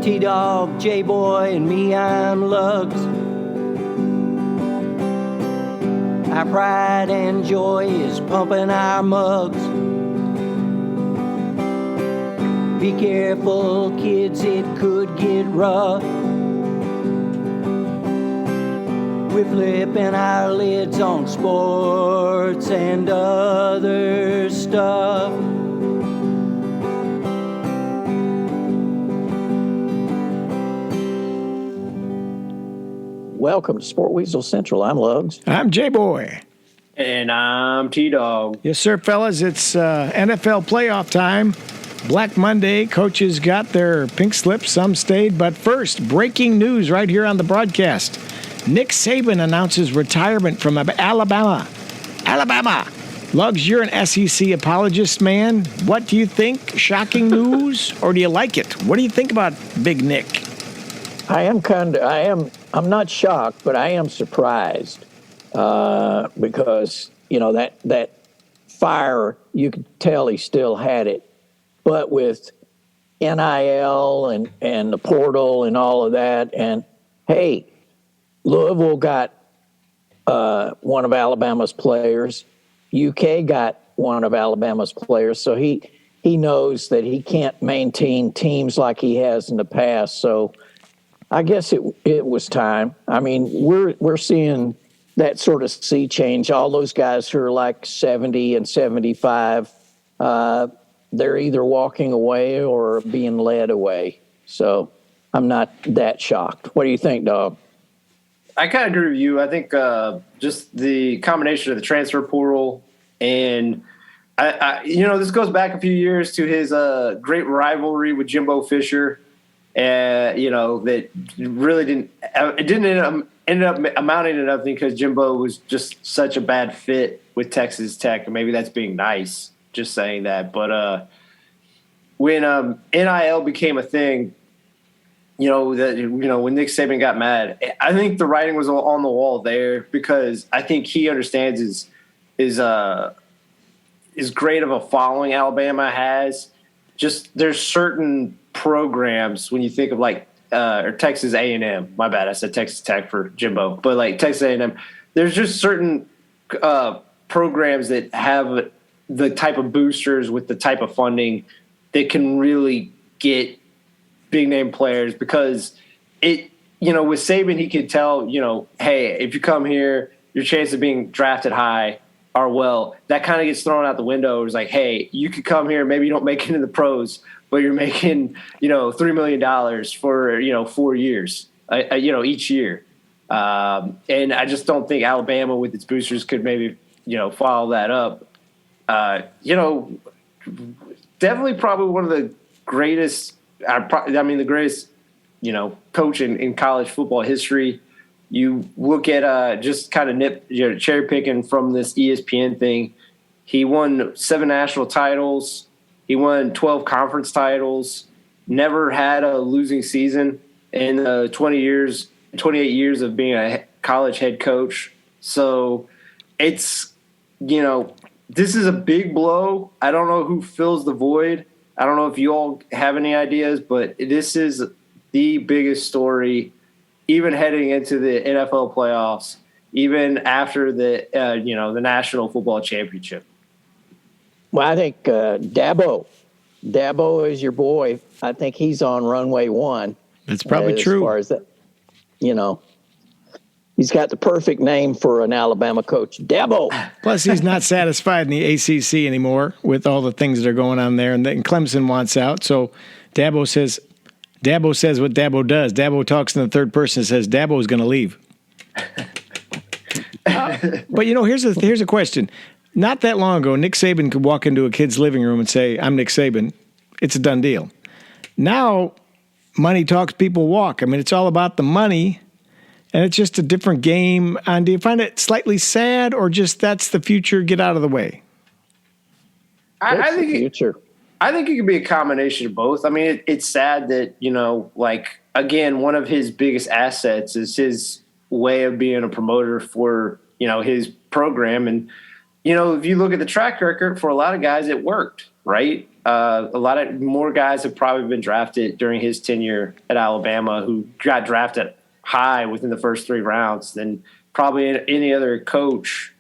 T-Dog, J-Boy, and me, I'm Lugs. Our pride and joy is pumping our mugs. Be careful, kids, it could get rough. We're flipping our lids on sports and other stuff. Welcome to Sport Weasel Central. I'm Lugs. I'm J-Boy. And I'm T-Dog. Yes, sir, fellas. It's NFL playoff time. Black Monday. Coaches got their pink slips. Some stayed. But first, breaking news right here on the broadcast. Nick Saban announces retirement from Alabama. Lugs, you're an SEC apologist, man. What do you think? Shocking news? Or do you like it? What do you think about Big Nick? I'm not shocked, but I am surprised because, that fire, you could tell he still had it. But with NIL and the portal and all of that, and hey, Louisville got one of Alabama's players. UK got one of Alabama's players. So he knows that he can't maintain teams like he has in the past. So I guess it was time. I mean, we're seeing that sort of sea change. All those guys who are like 70 and 75, they're either walking away or being led away. So I'm not that shocked. What do you think, Dog? I kind of agree with you. I think just the combination of the transfer portal and this goes back a few years to his great rivalry with Jimbo Fisher. That really ended up amounting to nothing because Jimbo was just such a bad fit with Texas Tech. And maybe that's being nice, just saying that. But when NIL became a thing, when Nick Saban got mad, I think the writing was on the wall there because I think he understands is great of a following Alabama has. Just there's certain programs when you think of or Texas A&M. My bad, I said Texas Tech for Jimbo, but like Texas A&M, there's just certain programs that have the type of boosters with the type of funding that can really get big name players because with Saban, he could tell, hey, if you come here, your chance of being drafted high are well. That kind of gets thrown out the window. It's like, hey, you could come here, maybe you don't make it into the pros, but you're making, $3 million for, 4 years, each year. And I just don't think Alabama with its boosters could maybe, follow that up. Definitely probably one of the greatest, the greatest, coach in college football history. You look at just kind of cherry picking from this ESPN thing. He won 7 national titles. He won 12 conference titles. Never had a losing season in 28 years of being a college head coach. So it's this is a big blow. I don't know who fills the void. I don't know if you all have any ideas, but this is the biggest story, even heading into the NFL playoffs, even after the National Football Championship. Well, I think Dabo is your boy. I think he's on runway one. That's probably true. As far as that, he's got the perfect name for an Alabama coach, Dabo. Plus, he's not satisfied in the ACC anymore with all the things that are going on there, and Clemson wants out. So Dabo says what Dabo does. Dabo talks in the third person and says Dabo's going to leave. But here's a question. Not that long ago, Nick Saban could walk into a kid's living room and say, "I'm Nick Saban." It's a done deal. Now, money talks, people walk. I mean, it's all about the money. And it's just a different game. And do you find it slightly sad or just that's the future, get out of the way? I think the future. I think it could be a combination of both. I mean, it's sad that, again, one of his biggest assets is his way of being a promoter for, his program. And, if you look at the track record for a lot of guys, it worked. right? A lot of more guys have probably been drafted during his tenure at Alabama who got drafted high within the first 3 rounds than probably any other coach,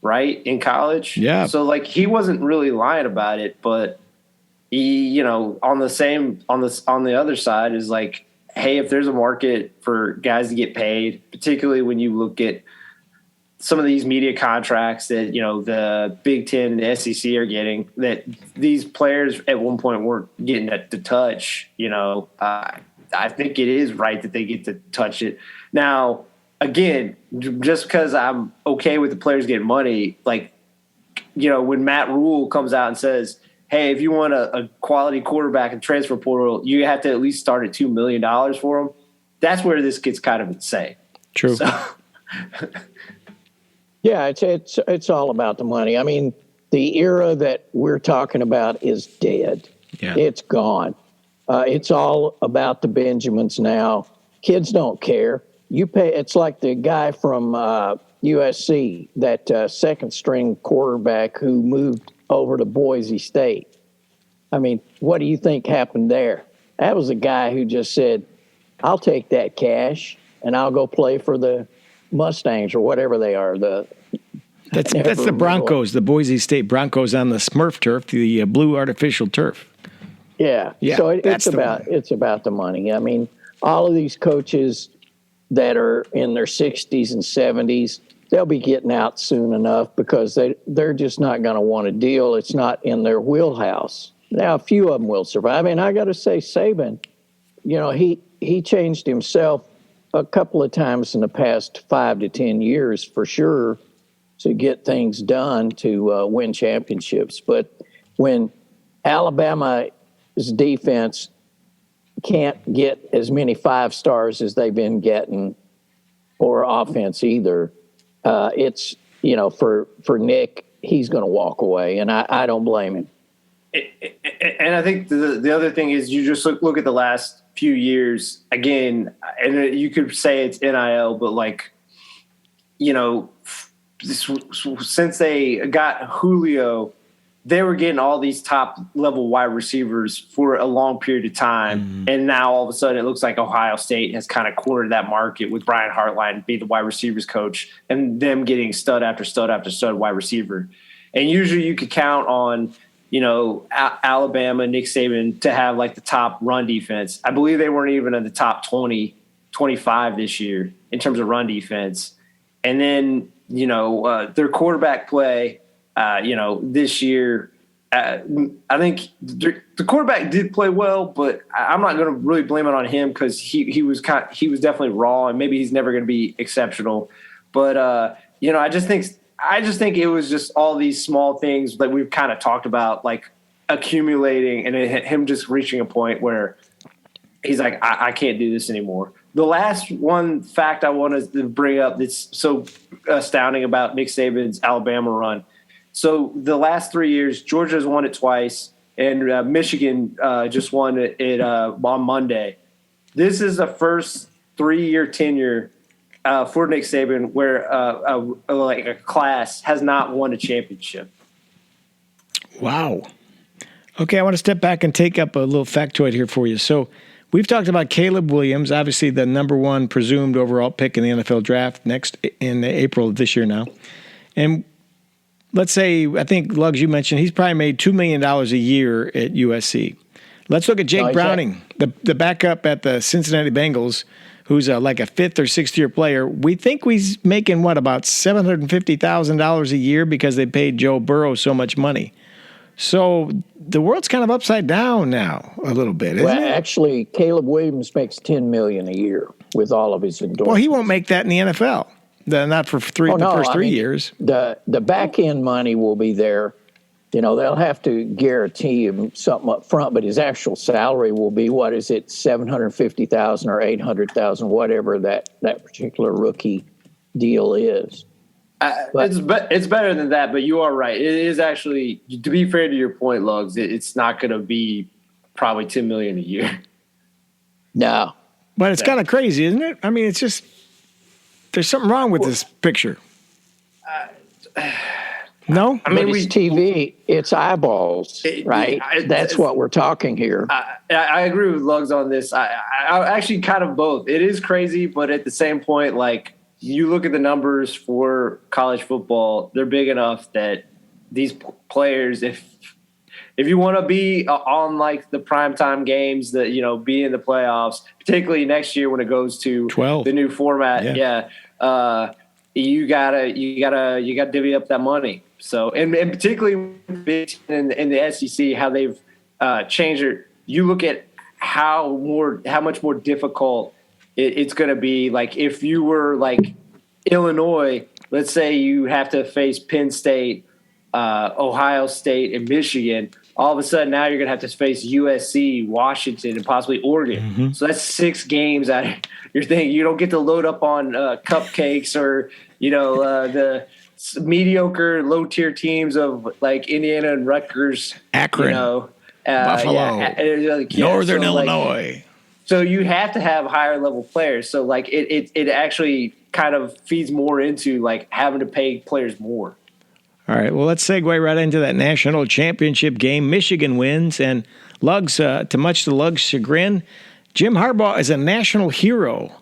right, in college. Yeah. So like he wasn't really lying about it, but he, you know, on the other side is like, hey, if there's a market for guys to get paid, particularly when you look at some of these media contracts that, you know, the Big Ten and the SEC are getting, that these players at one point weren't getting to touch, you know, I think it is right that they get to touch it. Now, again, just because I'm okay with the players getting money, like, you know, when Matt Rule comes out and says, hey, if you want a quality quarterback in transfer portal, you have to at least start at $2 million for him. That's where this gets kind of insane. True. So, Yeah, it's all about the money. I mean, the era that we're talking about is dead. Yeah. It's gone. It's all about the Benjamins now. Kids don't care. You pay. It's like the guy from USC, that second string quarterback who moved over to Boise State. I mean, what do you think happened there? That was a guy who just said, I'll take that cash and I'll go play for the Mustangs or whatever they are. That's the Broncos, the Boise State Broncos on the Smurf turf, the blue artificial turf. Yeah. Yeah, So that's it's about the money. I mean, all of these coaches that are in their 60s and 70s, they'll be getting out soon enough because they're just not going to want to deal. It's not in their wheelhouse. Now, a few of them will survive. And I got to say, Saban, you know, he changed himself a couple of times in the past 5 to 10 years for sure to get things done to win championships. But when Alabama's defense can't get as many 5 stars as they've been getting, or offense either, it's, you know, for Nick, he's going to walk away, and I don't blame him. And I think the other thing is you just look at the last few years again, and you could say it's NIL, but like, you know, since they got Julio, they were getting all these top level wide receivers for a long period of time. Mm-hmm. And now all of a sudden it looks like Ohio State has kind of cornered that market with Brian Hartline being the wide receivers coach and them getting stud after stud after stud wide receiver. And usually you could count on, you know, Alabama, Nick Saban to have like the top run defense. I believe they weren't even in the top 20, 25 this year in terms of run defense. And then, you know, their quarterback play, you know, this year, I think the quarterback did play well, but I'm not going to really blame it on him because he was definitely raw and maybe he's never going to be exceptional. But you know, I just think it was just all these small things that we've kind of talked about, like accumulating, and him just reaching a point where he's like, I can't do this anymore. The last one fact I wanted to bring up that's so astounding about Nick Saban's Alabama run. So the last 3 years, Georgia's won it twice, and Michigan just won it on Monday. This is the first 3-year tenure for Nick Saban where like a class has not won a championship. Wow. Okay, I want to step back and take up a little factoid here for you. So we've talked about Caleb Williams, obviously the number 1 presumed overall pick in the NFL draft next in April of this year now. And let's say, I think, Lugs, you mentioned he's probably made $2 million a year at USC. Let's look at Jake Browning, the backup at the Cincinnati Bengals, who's like a 5th or 6th year player. We think he's making, about $750,000 a year because they paid Joe Burrow so much money. So the world's kind of upside down now a little bit, isn't it? Actually, Caleb Williams makes $10 million a year with all of his endorsements. Well, he won't make that in the NFL. Not for the first 3 years. The back end money will be there. You know, they'll have to guarantee him something up front, but his actual salary will be, what is it, $750,000 or $800,000, whatever that particular rookie deal is. It's better than that, but you are right. It is actually, to be fair to your point, Lugs, it's not going to be probably $10 million a year. No, but it's kind of crazy, isn't it? I mean, it's just there's something wrong with this picture. No? I mean, But it's TV, it's eyeballs, right? That's what we're talking here. I agree with Lugs on this. I actually kind of both. It is crazy, but at the same point, like you look at the numbers for college football, they're big enough that these players, if you want to be on like the primetime games, that be in the playoffs, particularly next year when it goes to 12. the new format, you gotta divvy up that money. So, and particularly in the SEC, how they've changed it. You look at how much more difficult it's going to be. Like if you were like Illinois, let's say you have to face Penn State, Ohio State, and Michigan. All of a sudden, now you're going to have to face USC, Washington, and possibly Oregon. Mm-hmm. So that's 6 games out of your thing. You don't get to load up on cupcakes or the mediocre low-tier teams of like Indiana and Rutgers, Akron, Buffalo, Northern Illinois. So you have to have higher level players. So like it actually kind of feeds more into like having to pay players more. All right, well, let's segue right into that national championship game. Michigan wins, and Lugs, to much to Lugs' chagrin, Jim Harbaugh is a national hero,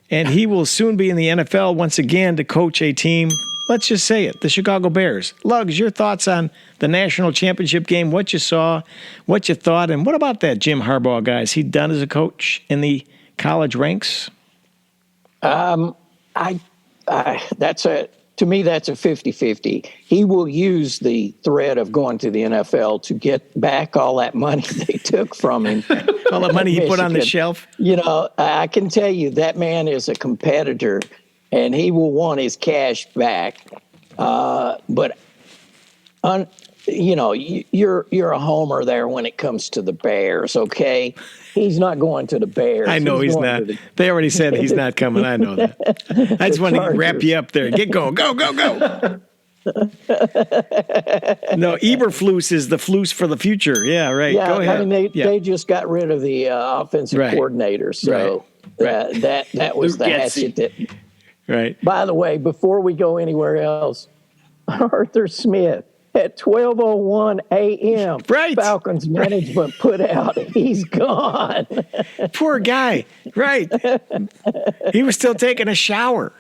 and he will soon be in the NFL once again to coach a team. Let's just say it, the Chicago Bears. Lugs, your thoughts on the national championship game, what you saw, what you thought, and what about that Jim Harbaugh guy? Is he done as a coach in the college ranks? To me, that's a 50-50. He will use the threat of going to the NFL to get back all that money they took from him. All the money he put on the shelf? I can tell you that man is a competitor, and he will want his cash back. You're a homer there when it comes to the Bears, okay? He's not going to the Bears. I know he's not. They already said he's not coming. I know that. I just want to wrap you up there. Get going. Go, go, go. No, Eberflus is the flus for the future. Yeah, right. Yeah, go ahead. I mean, they just got rid of the offensive coordinator, so that was the hatchet that. Right. By the way, before we go anywhere else, Arthur Smith at 12:01 a.m. Right. Falcons management put out, he's gone. Poor guy. Right. He was still taking a shower.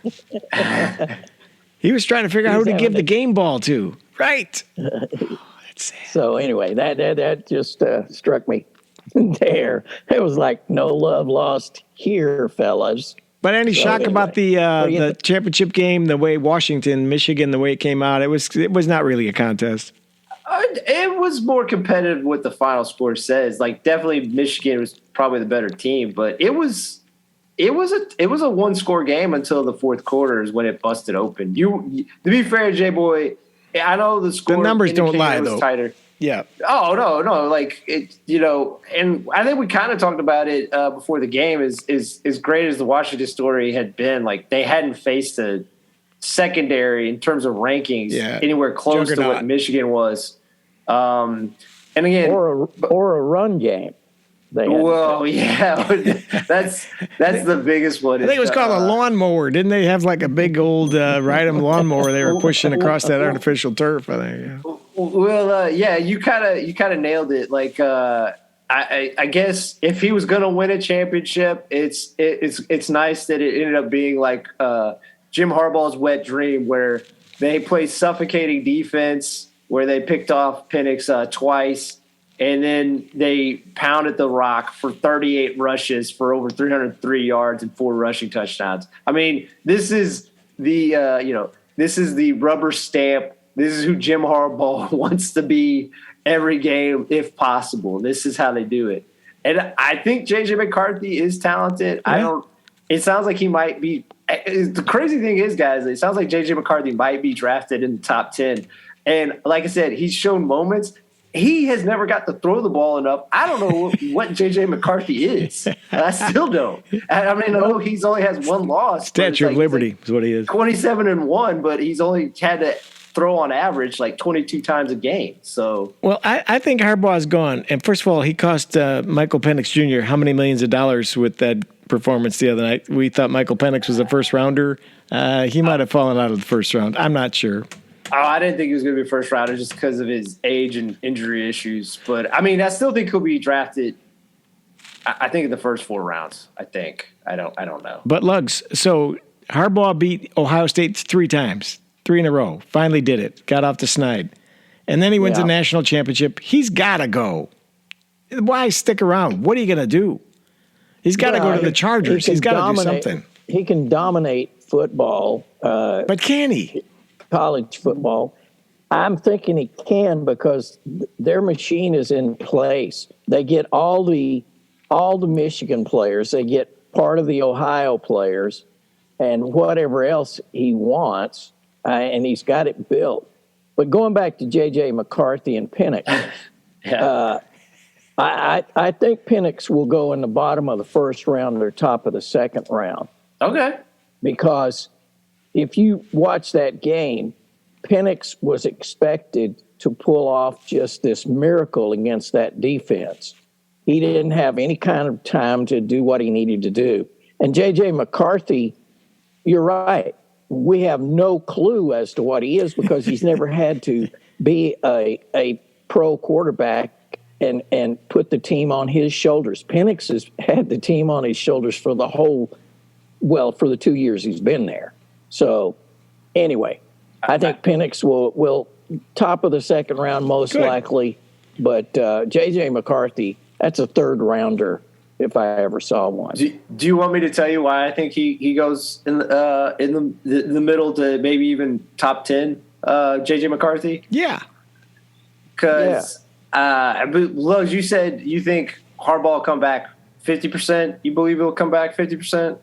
He was trying to figure out who to give the game ball to. Right. That's sad. So anyway, that just struck me there. It was like no love lost here, fellas. But any shock about the championship game, the way Michigan, the way it came out? It was not really a contest. It was more competitive what the final score says. Like definitely Michigan was probably the better team, but it was a 1-score game until the fourth quarter is when it busted open. To be fair, J-Boy, I know the score. The numbers don't lie was though. Tighter. Yeah. Oh no! Like it, and I think we kind of talked about it before the game. Is as great as the Washington story had been, like they hadn't faced a secondary in terms of rankings anywhere close to what Michigan was. And again, or a run game. Well, yeah, that's the biggest one. I think it was called a lawnmower. Didn't they have like a big old ride-em lawnmower they were pushing across that artificial turf? I think. Yeah. Well, you kind of nailed it. Like, I guess if he was going to win a championship, it's nice that it ended up being like Jim Harbaugh's wet dream, where they played suffocating defense, where they picked off Penix twice. And then they pounded the rock for 38 rushes for over 303 yards and 4 rushing touchdowns. I mean, this is the rubber stamp. This is who Jim Harbaugh wants to be every game, if possible. This is how they do it. And I think J.J. McCarthy is talented. Yeah. It sounds like he might be. The crazy thing is, guys, it sounds like J.J. McCarthy might be drafted in the top 10. And like I said, he's shown moments. He has never got to throw the ball enough. I don't know what J.J. McCarthy is. I still don't. I mean, I know he's only has one loss. Statue of Liberty is what he is. 27-1, but he's only had to throw on average like 22 times a game. So, well, I think Harbaugh's gone. And first of all, he cost Michael Penix Jr. how many millions of dollars with that performance the other night? We thought Michael Penix was a first rounder. He might have fallen out of the first round. I'm not sure. Oh, I didn't think he was going to be a first rounder just because of his age and injury issues. But I mean, I still think he'll be drafted. I think in the first 4 rounds. I think. I don't know. But Lugs, so Harbaugh beat Ohio State 3 times, 3 in a row. Finally did it. Got off the snide, and then he wins a national championship. He's got to go. Why stick around? What are you going to do? He's got to go to the Chargers. He's got to do something. He can dominate football. But can he? College football. I'm thinking he can because their machine is in place. They get all the Michigan players. They get part of the Ohio players and whatever else he wants, and he's got it built. But going back to J.J. McCarthy and Penix, I think Penix will go in the bottom of the first round or top of the second round. Okay. Because if you watch that game, Penix was expected to pull off just this miracle against that defense. He didn't have any kind of time to do what he needed to do. And J.J. McCarthy, you're right. We have no clue as to what he is because he's never had to be a pro quarterback and put the team on his shoulders. Penix has had the team on his shoulders for for the 2 years he's been there. So anyway, I think Penix will top of the second round most likely, but J.J. McCarthy, that's a third rounder if I ever saw one. Do you want me to tell you why I think he goes in the middle to maybe even top 10, J.J. McCarthy? Yeah. Because, Lugs, you said you think Harbaugh will come back 50%. You believe he'll come back 50%?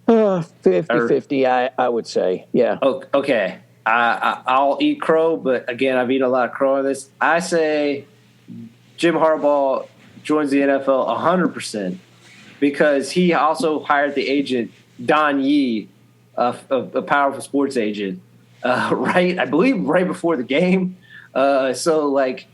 50-50, I would say, yeah. Oh, okay. I'll eat crow, but again, I've eaten a lot of crow on this. I say Jim Harbaugh joins the NFL 100% because he also hired the agent Don Yee, a powerful sports agent, right? I believe right before the game. So, like,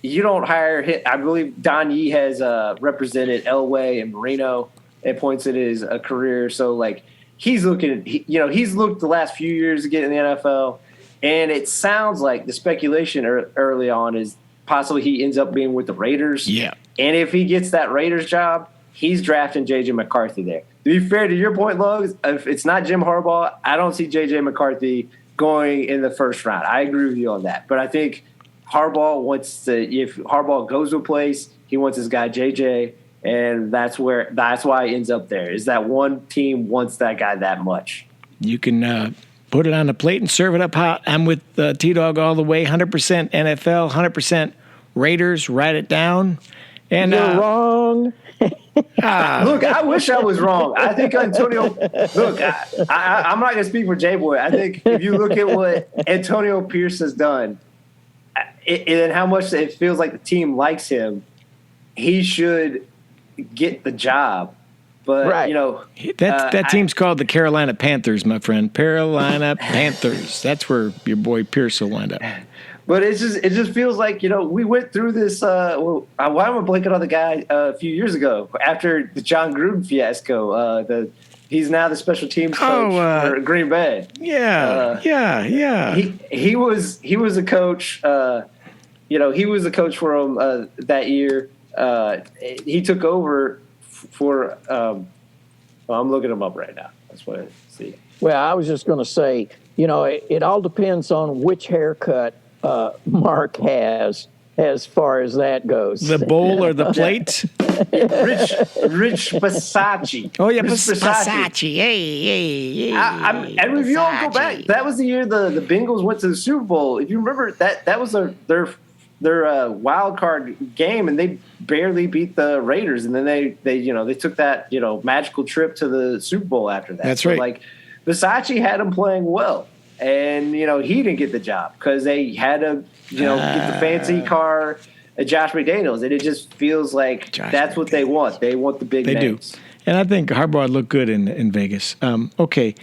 you don't hire him. I believe Don Yee has represented Elway and Marino at points in his career. So, like, he's looked the last few years to get in the NFL, and it sounds like the speculation early on is possibly he ends up being with the Raiders. Yeah. And if he gets that Raiders job, he's drafting J.J. McCarthy there. To be fair to your point, Lugs, if it's not Jim Harbaugh, I don't see J.J. McCarthy going in the first round. I agree with you on that. But I think Harbaugh if Harbaugh goes to a place, he wants his guy J.J., and that's why he ends up there, is that one team wants that guy that much. You can put it on the plate and serve it up hot. I'm with T-Dog all the way, 100% NFL, 100% Raiders, write it down. And you're wrong. Look, I wish I was wrong. I think Antonio. Look, I'm not going to speak for J-Boy. I think if you look at what Antonio Pierce has done, and how much it feels like the team likes him, he should get the job. But right. That team's called the Carolina Panthers, my friend. Carolina Panthers. That's where your boy Pierce will wind up. But it just feels like, we went through this. Why am I blanking on the guy a few years ago after the John Gruden fiasco? He's now the special teams coach for Green Bay. Yeah. He was a coach. He was a coach for him that year. He took over for. I'm looking him up right now. That's what I see. Well, I was just going to say, it all depends on which haircut Mark has as far as that goes. The bowl or the plate? Rich Bisaccia. Oh, yeah, Bisaccia. Hey. And if you all go back, that was the year the Bengals went to the Super Bowl. If you remember, that was their wild card game, and they barely beat the Raiders. And then they took that, magical trip to the Super Bowl after that. That's right. Like, Bisaccia had him playing well. And, he didn't get the job because they had to, get the fancy car at Josh McDaniels. And it just feels like that's what they want. They want the big names. They do. And I think Harbaugh looked good in Vegas. Okay.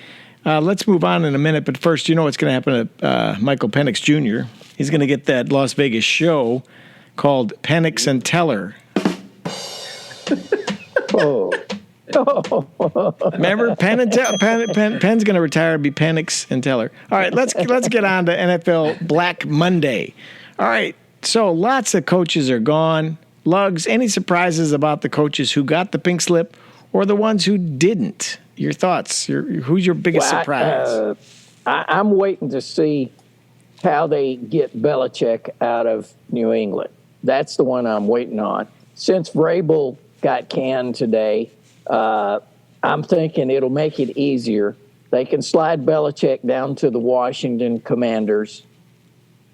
Let's move on in a minute. But first, what's going to happen to Michael Penix Jr.? He's going to get that Las Vegas show called Penix and Teller. Oh. Remember, Penn's going to retire and be Penix and Teller. All right, let's get on to NFL Black Monday. All right, so lots of coaches are gone. Lugs, any surprises about the coaches who got the pink slip or the ones who didn't? Your thoughts? Who's your biggest surprise? I'm waiting to see how they get Belichick out of New England. That's the one I'm waiting on. Since Vrabel got canned today, I'm thinking it'll make it easier. They can slide Belichick down to the Washington Commanders,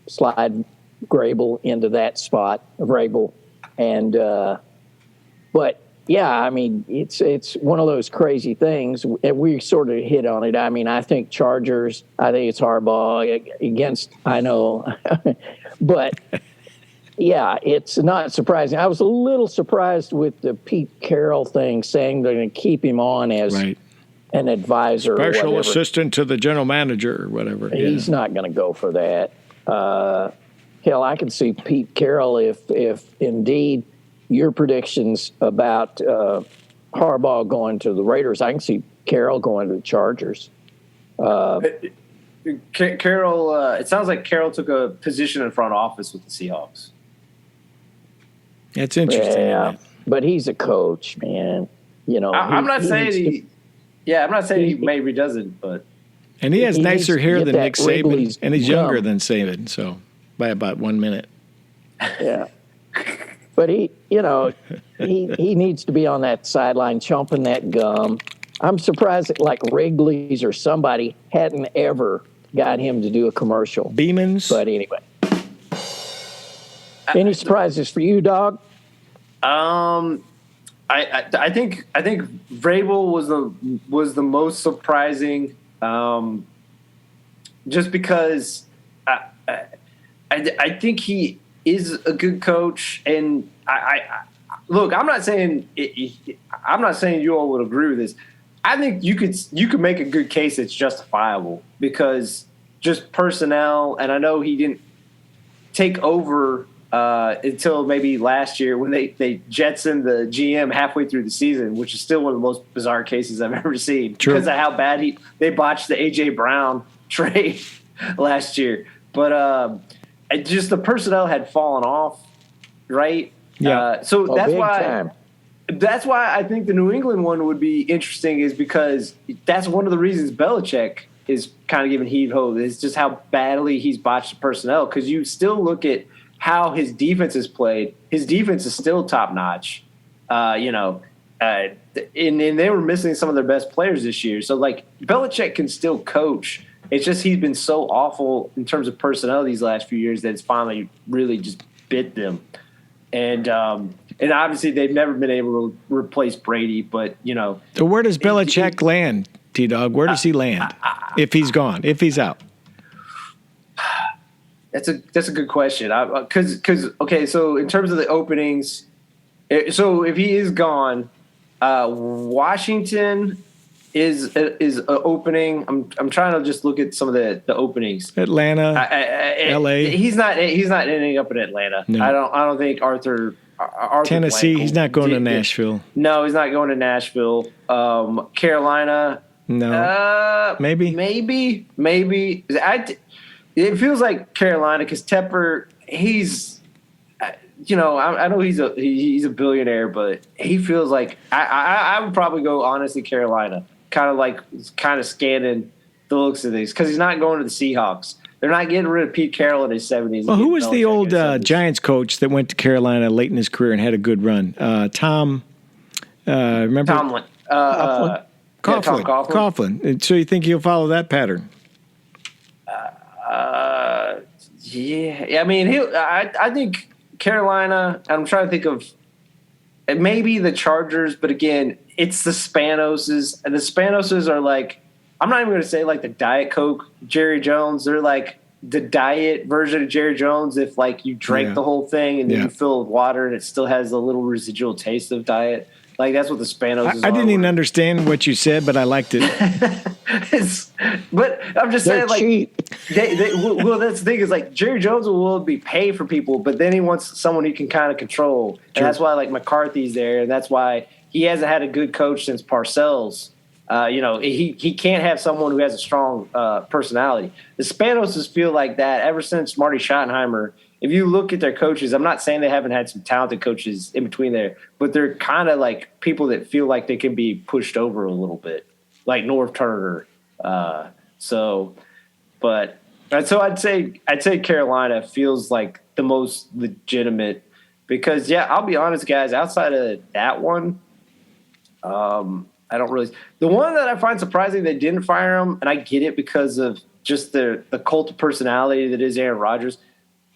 slide Vrabel into that spot, and but yeah, I mean it's one of those crazy things, and we sort of hit on it. I mean, I think Chargers. I think it's Harbaugh against. I know, but. Yeah, it's not surprising. I was a little surprised with the Pete Carroll thing, saying they're going to keep him on as an advisor. Special assistant to the general manager or whatever. He's not going to go for that. Hell, I can see Pete Carroll if indeed your predictions about Harbaugh going to the Raiders, I can see Carroll going to the Chargers. Carroll, it sounds like Carroll took a position in front office with the Seahawks. It's interesting. Yeah, but he's a coach, man. You know, I'm not saying he maybe doesn't, but and he has nicer hair than Nick Saban, Wrigley's and he's younger than Saban, so by about 1 minute. Yeah, but he needs to be on that sideline chomping that gum. I'm surprised that like Wrigley's or somebody hadn't ever got him to do a commercial. Beeman's, but anyway. Any surprises for you, dog? I think Vrabel was the most surprising, just because I think he is a good coach, and I look. I'm not saying you all would agree with this. I think you could make a good case that's justifiable because just personnel, and I know he didn't take over until maybe last year when they jettisoned the GM halfway through the season, which is still one of the most bizarre cases I've ever seen. True. Because of how bad they botched the A.J. Brown trade last year. But just the personnel had fallen off, right? Yeah. So that's why time. That's why I think the New England one would be interesting, is because that's one of the reasons Belichick is kind of giving heave-ho. Is just how badly he's botched the personnel, because you still look at how his defense is played. His defense is still top-notch, and they were missing some of their best players this year. So, like, Belichick can still coach. It's just he's been so awful in terms of personnel these last few years that it's finally really just bit them. And obviously they've never been able to replace Brady, but, So where does Belichick land, T-Dog? Where does he land if he's gone, if he's out? That's a good question. Okay, so in terms of the openings, so if he is gone, Washington is an opening. I'm trying to just look at some of the openings. Atlanta, L.A. He's not ending up in Atlanta. No. I don't think Arthur Tennessee. Blank He's not going to Nashville. No, he's not going to Nashville. Carolina. No. Maybe. It feels like Carolina because Tepper. He's, I know he's a billionaire, but he feels like I would probably go honestly Carolina. Kind of scanning the looks of these because he's not going to the Seahawks. They're not getting rid of Pete Carroll in his 70s. Well, who was the old Giants coach that went to Carolina late in his career and had a good run? Tom. Remember? Tomlin. Coughlin. Yeah, Tom Coughlin. So you think he'll follow that pattern? Yeah. I mean, I think Carolina. I'm trying to think of maybe the Chargers, but again, it's the Spanoses, and the Spanoses are like, I'm not even going to say like the Diet Coke Jerry Jones. They're like the diet version of Jerry Jones. If like you drank the whole thing and then you fill it with water and it still has a little residual taste of diet. Like that's what the Spanos are. I didn't even understand what you said, but I liked it. But I'm just They're saying, like, cheap. well, that's the thing is like Jerry Jones will be paid for people, but then he wants someone he can kind of control, and that's why like McCarthy's there, and that's why he hasn't had a good coach since Parcells. He can't have someone who has a strong personality. The Spanoses feel like that ever since Marty Schottenheimer. If you look at their coaches, I'm not saying they haven't had some talented coaches in between there, but they're kind of like people that feel like they can be pushed over a little bit, like Norv Turner. So I'd say Carolina feels like the most legitimate because, I'll be honest, guys, outside of that one, I don't really – the one that I find surprising they didn't fire him, and I get it because of just the cult of personality that is Aaron Rodgers.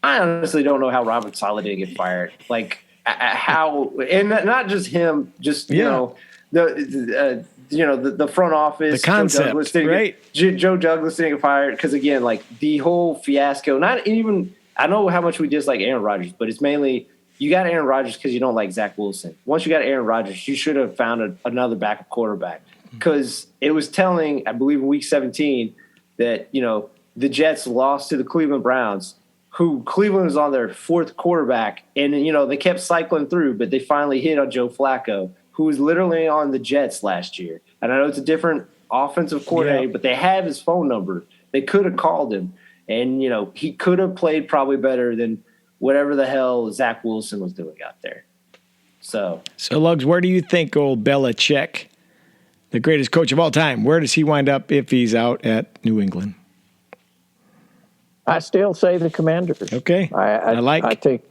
I honestly don't know how Robert Saleh didn't get fired. Like how – and not just him, just, the front office. The concept, Joe Douglas didn't get fired because, again, like the whole fiasco, not even – I know how much we dislike Aaron Rodgers, but it's mainly – you got Aaron Rodgers because you don't like Zach Wilson. Once you got Aaron Rodgers, you should have found another backup quarterback because it was telling, I believe, in Week 17 that, the Jets lost to the Cleveland Browns, who Cleveland was on their fourth quarterback. And, they kept cycling through, but they finally hit on Joe Flacco, who was literally on the Jets last year. And I know it's a different offensive coordinator, but they have his phone number. They could have called him. And, he could have played probably better than whatever the hell Zach Wilson was doing out there. So Lugs, where do you think old Belichick, the greatest coach of all time, where does he wind up if he's out at New England? I still say the Commanders. Okay, I think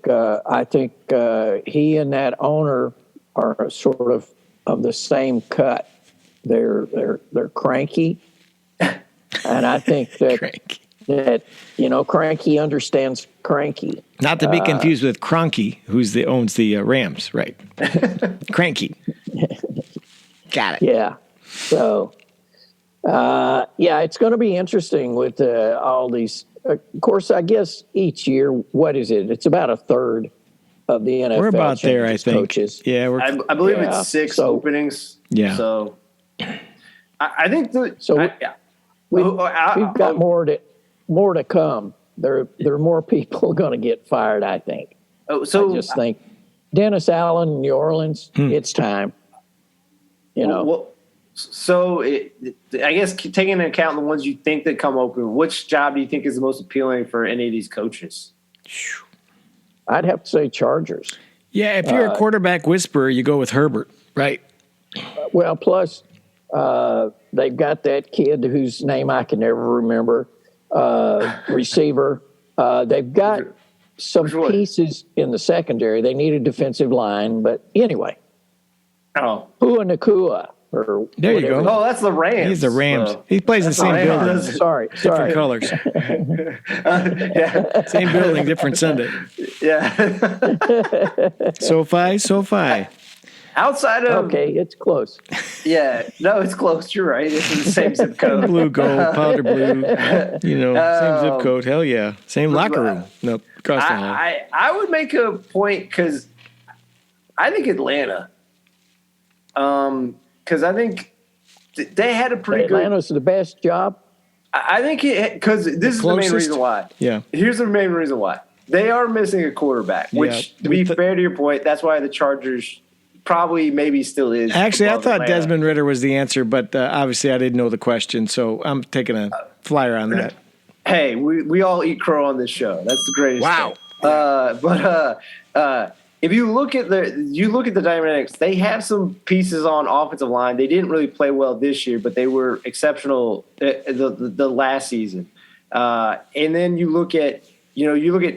he and that owner are sort of the same cut. They're cranky, and I think that cranky. Cranky understands cranky. Not to be confused with Kroenke, owns the Rams, right? Cranky. Got it. Yeah. So, it's going to be interesting with all these. Of course, I guess each year, what is it? It's about a third of the NFL. We're about there, I think. Coaches. Yeah, I believe it's 6 openings. Yeah. So, I think we've got more to come. There are more people going to get fired, I think. I just think Dennis Allen, New Orleans, it's time. I guess taking into account the ones you think that come open, which job do you think is the most appealing for any of these coaches? I'd have to say Chargers. Yeah, if you're a quarterback whisperer, you go with Herbert, right? Well, plus they've got that kid whose name I can never remember, receiver. They've got some pieces in the secondary. They need a defensive line, but anyway. Oh. Pua Nakua. There you go. Oh, that's the Rams. He's the Rams. He plays in the same building. Sorry. Different colors. Same building, different Sunday. Yeah. SoFi. Outside of it's close. Yeah, no, it's close. You're right. It's in the same zip code. Blue, gold, powder blue. Same zip code. Hell yeah. Same locker room. Nope. Across the hall. I would make a point because I think Atlanta. Because I think they had a pretty good. Atlanta's the best job. I think because this is the main reason why. Yeah. Here's the main reason why they are missing a quarterback. Which, to be fair to your point, that's why the Chargers probably maybe still is. Actually, I thought Atlanta. Desmond Ridder was the answer, but obviously I didn't know the question, so I'm taking a flyer on that. Hey, we all eat crow on this show. That's the greatest. Wow. If you look at the dynamics, they have some pieces on offensive line. They didn't really play well this year, but they were exceptional the last season. And then you look at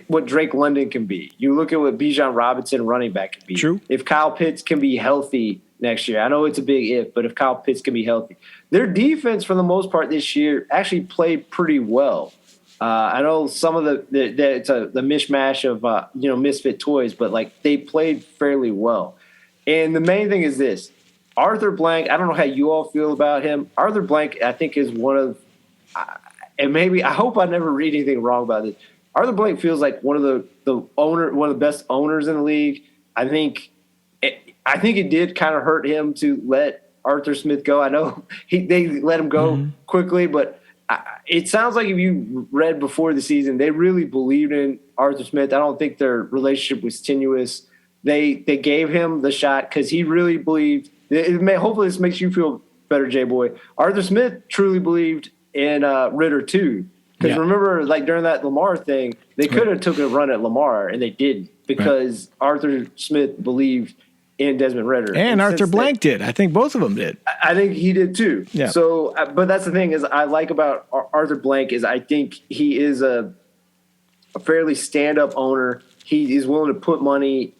what Drake London can be. You look at what Bijan Robinson, running back, can be. True. If Kyle Pitts can be healthy next year, I know it's a big if, but if Kyle Pitts can be healthy, their defense for the most part this year actually played pretty well. I know some of it's the mishmash of misfit toys, but like they played fairly well. And the main thing is this: Arthur Blank. I don't know how you all feel about him. Arthur Blank, I think, is one of, and maybe I hope I never read anything wrong about this. Arthur Blank feels like one of the best owners in the league. I think it did kind of hurt him to let Arthur Smith go. I know they let him go quickly, but it sounds like if you read before the season, they really believed in Arthur Smith. I don't think their relationship was tenuous. They gave him the shot because he really believed hopefully this makes you feel better, J-Boy. Arthur Smith truly believed in Ritter too. Because remember, like during that Lamar thing, they could have took a run at Lamar and they didn't because Arthur Smith believed in Desmond Ritter. And Arthur Blank did. I think both of them did. I think he did too. Yeah. So, but that's the thing is I like about Arthur Blank is I think he is a fairly stand-up owner. He is willing to put money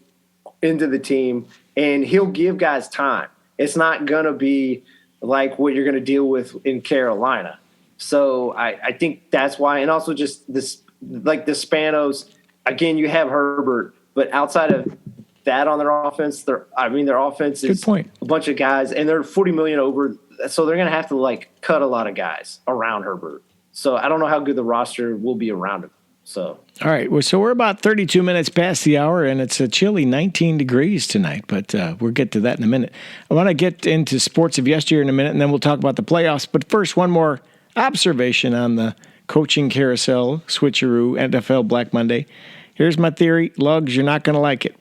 into the team, and he'll give guys time. It's not going to be like what you're going to deal with in Carolina. So I think that's why. And also just this, like the Spanos, again, you have Herbert, but outside of that on their offense, their offense is a bunch of guys, and they're $40 million over. So they're going to have to like cut a lot of guys around Herbert. So I don't know how good the roster will be around him. So. All right. Well, so we're about 32 minutes past the hour, and it's a chilly 19 degrees tonight, but we'll get to that in a minute. I want to get into sports of yesteryear in a minute, and then we'll talk about the playoffs. But first, one more observation on the coaching carousel, switcheroo, NFL Black Monday. Here's my theory. Lugs, you're not going to like it.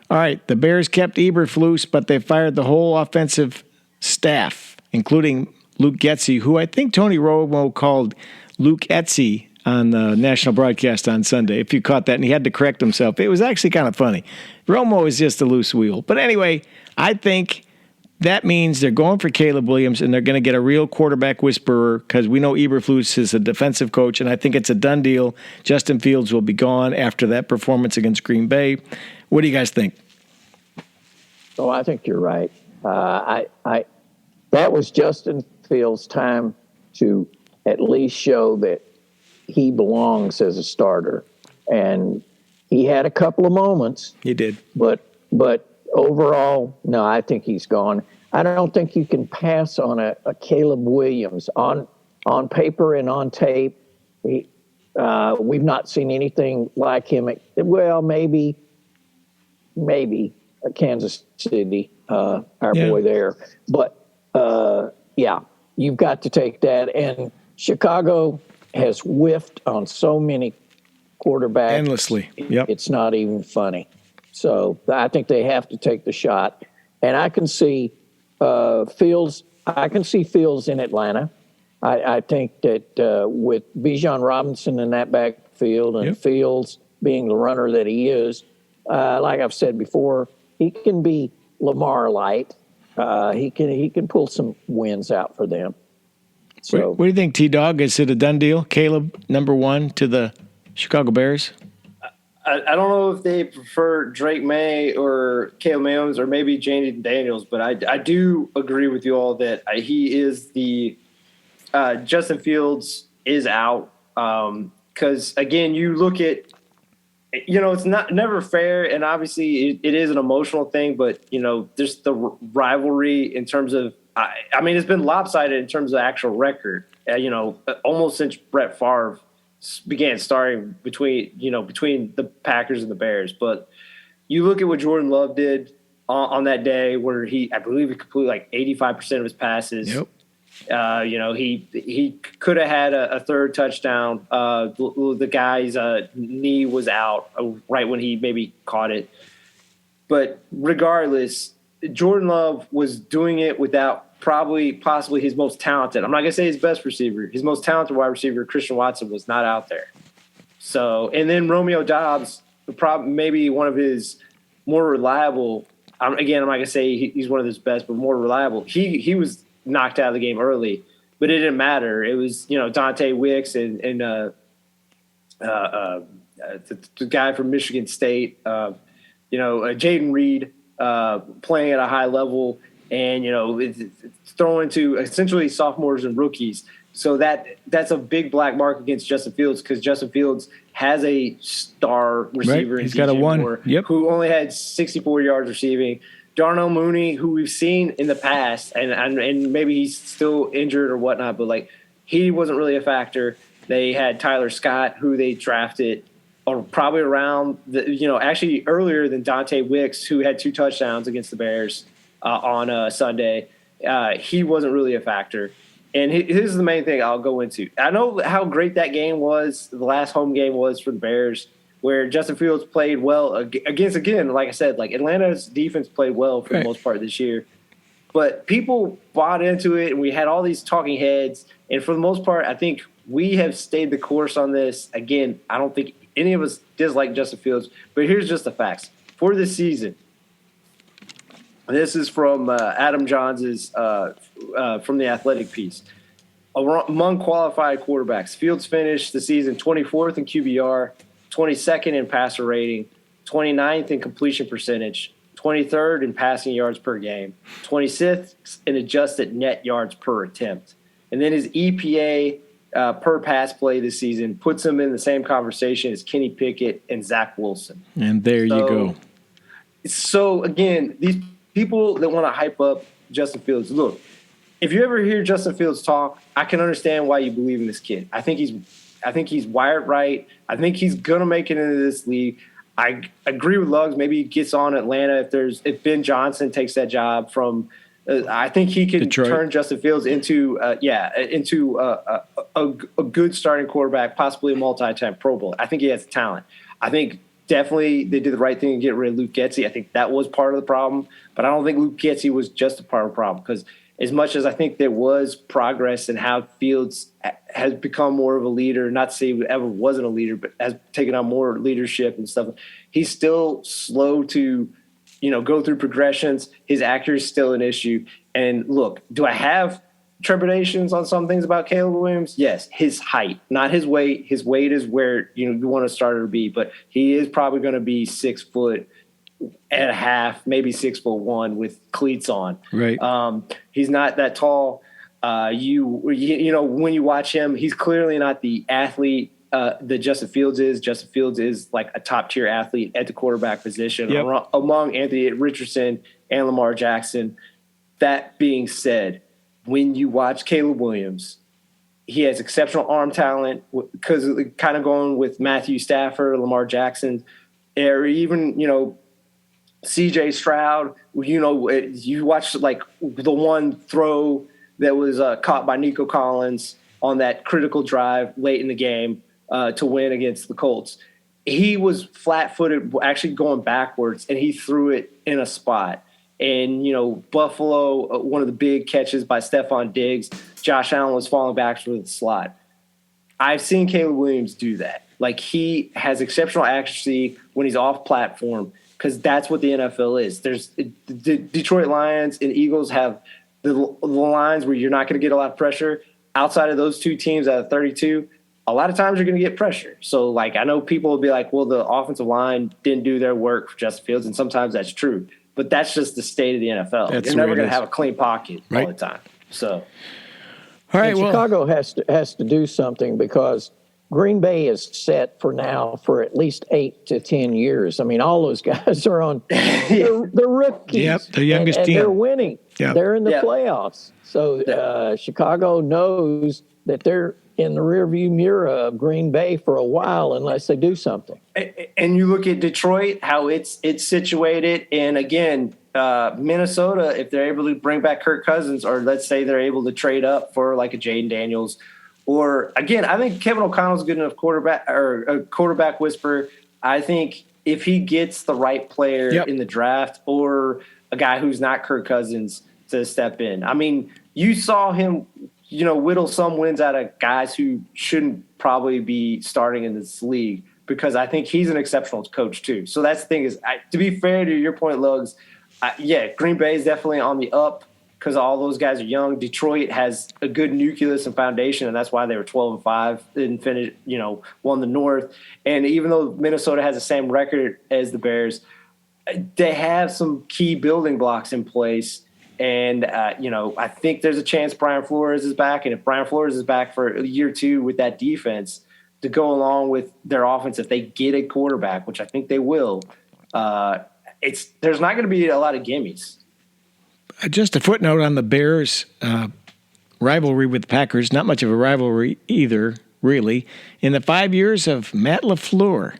All right. The Bears kept Eberflus, but they fired the whole offensive staff, including Luke Getsy, who I think Tony Romo called Luke Etsy on the national broadcast on Sunday, if you caught that, and he had to correct himself. It was actually kind of funny. Romo is just a loose wheel. But anyway, I think that means they're going for Caleb Williams, and they're going to get a real quarterback whisperer because we know Eberflus is a defensive coach, and I think it's a done deal. Justin Fields will be gone after that performance against Green Bay. What do you guys think? Oh, I think you're right. That was Justin Fields' time to at least show that he belongs as a starter, and he had a couple of moments. He did, but overall, no, I think he's gone. I don't think you can pass on a Caleb Williams on paper and on tape. We've not seen anything like him. Well, maybe Kansas City, our boy there, but you've got to take that. And Chicago has whiffed on so many quarterbacks. Endlessly. Yep. It's not even funny. So I think they have to take the shot. And I can see Fields. I can see Fields in Atlanta. I think that with Bijan Robinson in that backfield and Fields being the runner that he is, like I've said before, he can be Lamar light. He can pull some wins out for them. So, what do you think, T-Dog? Is it a done deal? Caleb, number one to the Chicago Bears? I don't know if they prefer Drake May or Caleb Williams or maybe Jaden Daniels, but I do agree with you all that he is the Justin Fields is out. Because, again, you look at – it's never fair, and obviously it is an emotional thing, but, there's the rivalry in terms of – I mean, it's been lopsided in terms of actual record, almost since Brett Favre began starting between the Packers and the Bears. But you look at what Jordan Love did on that day where I believe he completed like 85% of his passes. Yep. He could have had a third touchdown. The guy's knee was out right when he maybe caught it. But regardless, Jordan Love was doing it without possibly his most talented. I'm not going to say his best receiver. His most talented wide receiver, Christian Watson, was not out there. So, and then Romeo Doubs, maybe one of his more reliable. Again, I'm not going to say he's one of his best, but more reliable. He was knocked out of the game early, but it didn't matter. It was Dante Wicks and the guy from Michigan State, Jaden Reed. Playing at a high level and, it's throwing to essentially sophomores and rookies. So that's a big black mark against Justin Fields because Justin Fields has a star receiver. Right. He's got a one who only had 64 yards receiving. Darnell Mooney, who we've seen in the past, and maybe he's still injured or whatnot, but he wasn't really a factor. They had Tyler Scott, who they drafted or probably around actually earlier than Dante Wicks, who had 2 touchdowns against the Bears on Sunday. He wasn't really a factor. And here's the main thing I'll go into. I know how great that game was, the last home game was for the Bears, where Justin Fields played well against, again, like I said, Atlanta's defense played well for the most part this year. But people bought into it, and we had all these talking heads. And for the most part, I think we have stayed the course on this. Again, I don't think any of us dislike Justin Fields, but here's just the facts. For this season, this is from Adam Johns' from the Athletic piece. Among qualified quarterbacks, Fields finished the season 24th in QBR, 22nd in passer rating, 29th in completion percentage, 23rd in passing yards per game, 26th in adjusted net yards per attempt. And then his EPA per pass play this season puts him in the same conversation as Kenny Pickett and Zach Wilson. And there you go. So, again, these people that want to hype up Justin Fields, look, if you ever hear Justin Fields talk, I can understand why you believe in this kid. I think he's wired right. I think he's gonna make it into this league. I agree with Luggs. Maybe he gets on Atlanta if Ben Johnson takes that job from. I think he can turn Justin Fields into a good starting quarterback, possibly a multi-time Pro Bowl. I think he has talent. I think definitely they did the right thing to get rid of Luke Getsy. I think that was part of the problem, but I don't think Luke Getsy was just a part of the problem, because as much as I think there was progress in how Fields has become more of a leader, not to say he ever wasn't a leader, but has taken on more leadership and stuff, he's still slow to, go through progressions. His accuracy is still an issue. And look, do I have trepidations on some things about Caleb Williams? Yes. His height, not his weight. His weight is where you want a starter to be, but he is probably going to be 6 foot and a half, maybe 6'1" with cleats on. Right. He's not that tall. When you watch him, he's clearly not the athlete that Justin Fields is. Justin Fields is like a top tier athlete at the quarterback position among Anthony Richardson and Lamar Jackson. That being said, when you watch Caleb Williams, he has exceptional arm talent, because kind of going with Matthew Stafford, Lamar Jackson, or even, CJ Stroud. You watch like the one throw that was caught by Nico Collins on that critical drive late in the game to win against the Colts. He was flat-footed, actually going backwards, and he threw it in a spot. And, Buffalo, one of the big catches by Stephon Diggs, Josh Allen was falling backwards with the slot. I've seen Caleb Williams do that. Like, he has exceptional accuracy when he's off platform, because that's what the NFL is. There's the Detroit Lions and Eagles have the lines where you're not going to get a lot of pressure. Outside of those two teams out of 32, a lot of times you're going to get pressure. So, like, I know people will be like, well, the offensive line didn't do their work for Justin Fields, and sometimes that's true. But that's just the state of the NFL. You're never going to have a clean pocket all the time. So, all right, Chicago has to do something, because Green Bay is set for at least 8 to 10 years. I mean, all those guys are on. They're rookies. Yep, the youngest and team. They're winning. Yep. They're in the playoffs. So Chicago knows that they're in the rearview mirror of Green Bay for a while unless they do something. And you look at Detroit, how it's situated, and again, Minnesota, if they're able to bring back Kirk Cousins, or let's say they're able to trade up for like a Jaden Daniels. Or, again, I think Kevin O'Connell's good enough quarterback, or a quarterback whisperer. I think if he gets the right player in the draft, or a guy who's not Kirk Cousins to step in. I mean, you saw him, whittle some wins out of guys who shouldn't probably be starting in this league, because I think he's an exceptional coach too. So that's the thing is, to be fair to your point, Lugs, Green Bay is definitely on the up, because all those guys are young. Detroit has a good nucleus and foundation, and that's why they were 12-5 and finished, won the North. And even though Minnesota has the same record as the Bears, they have some key building blocks in place. And, I think there's a chance Brian Flores is back. And if Brian Flores is back for a year or two with that defense to go along with their offense, if they get a quarterback, which I think they will, there's not going to be a lot of gimmies. Just a footnote on the Bears rivalry with the Packers. Not much of a rivalry either, really. In the 5 years of Matt LaFleur,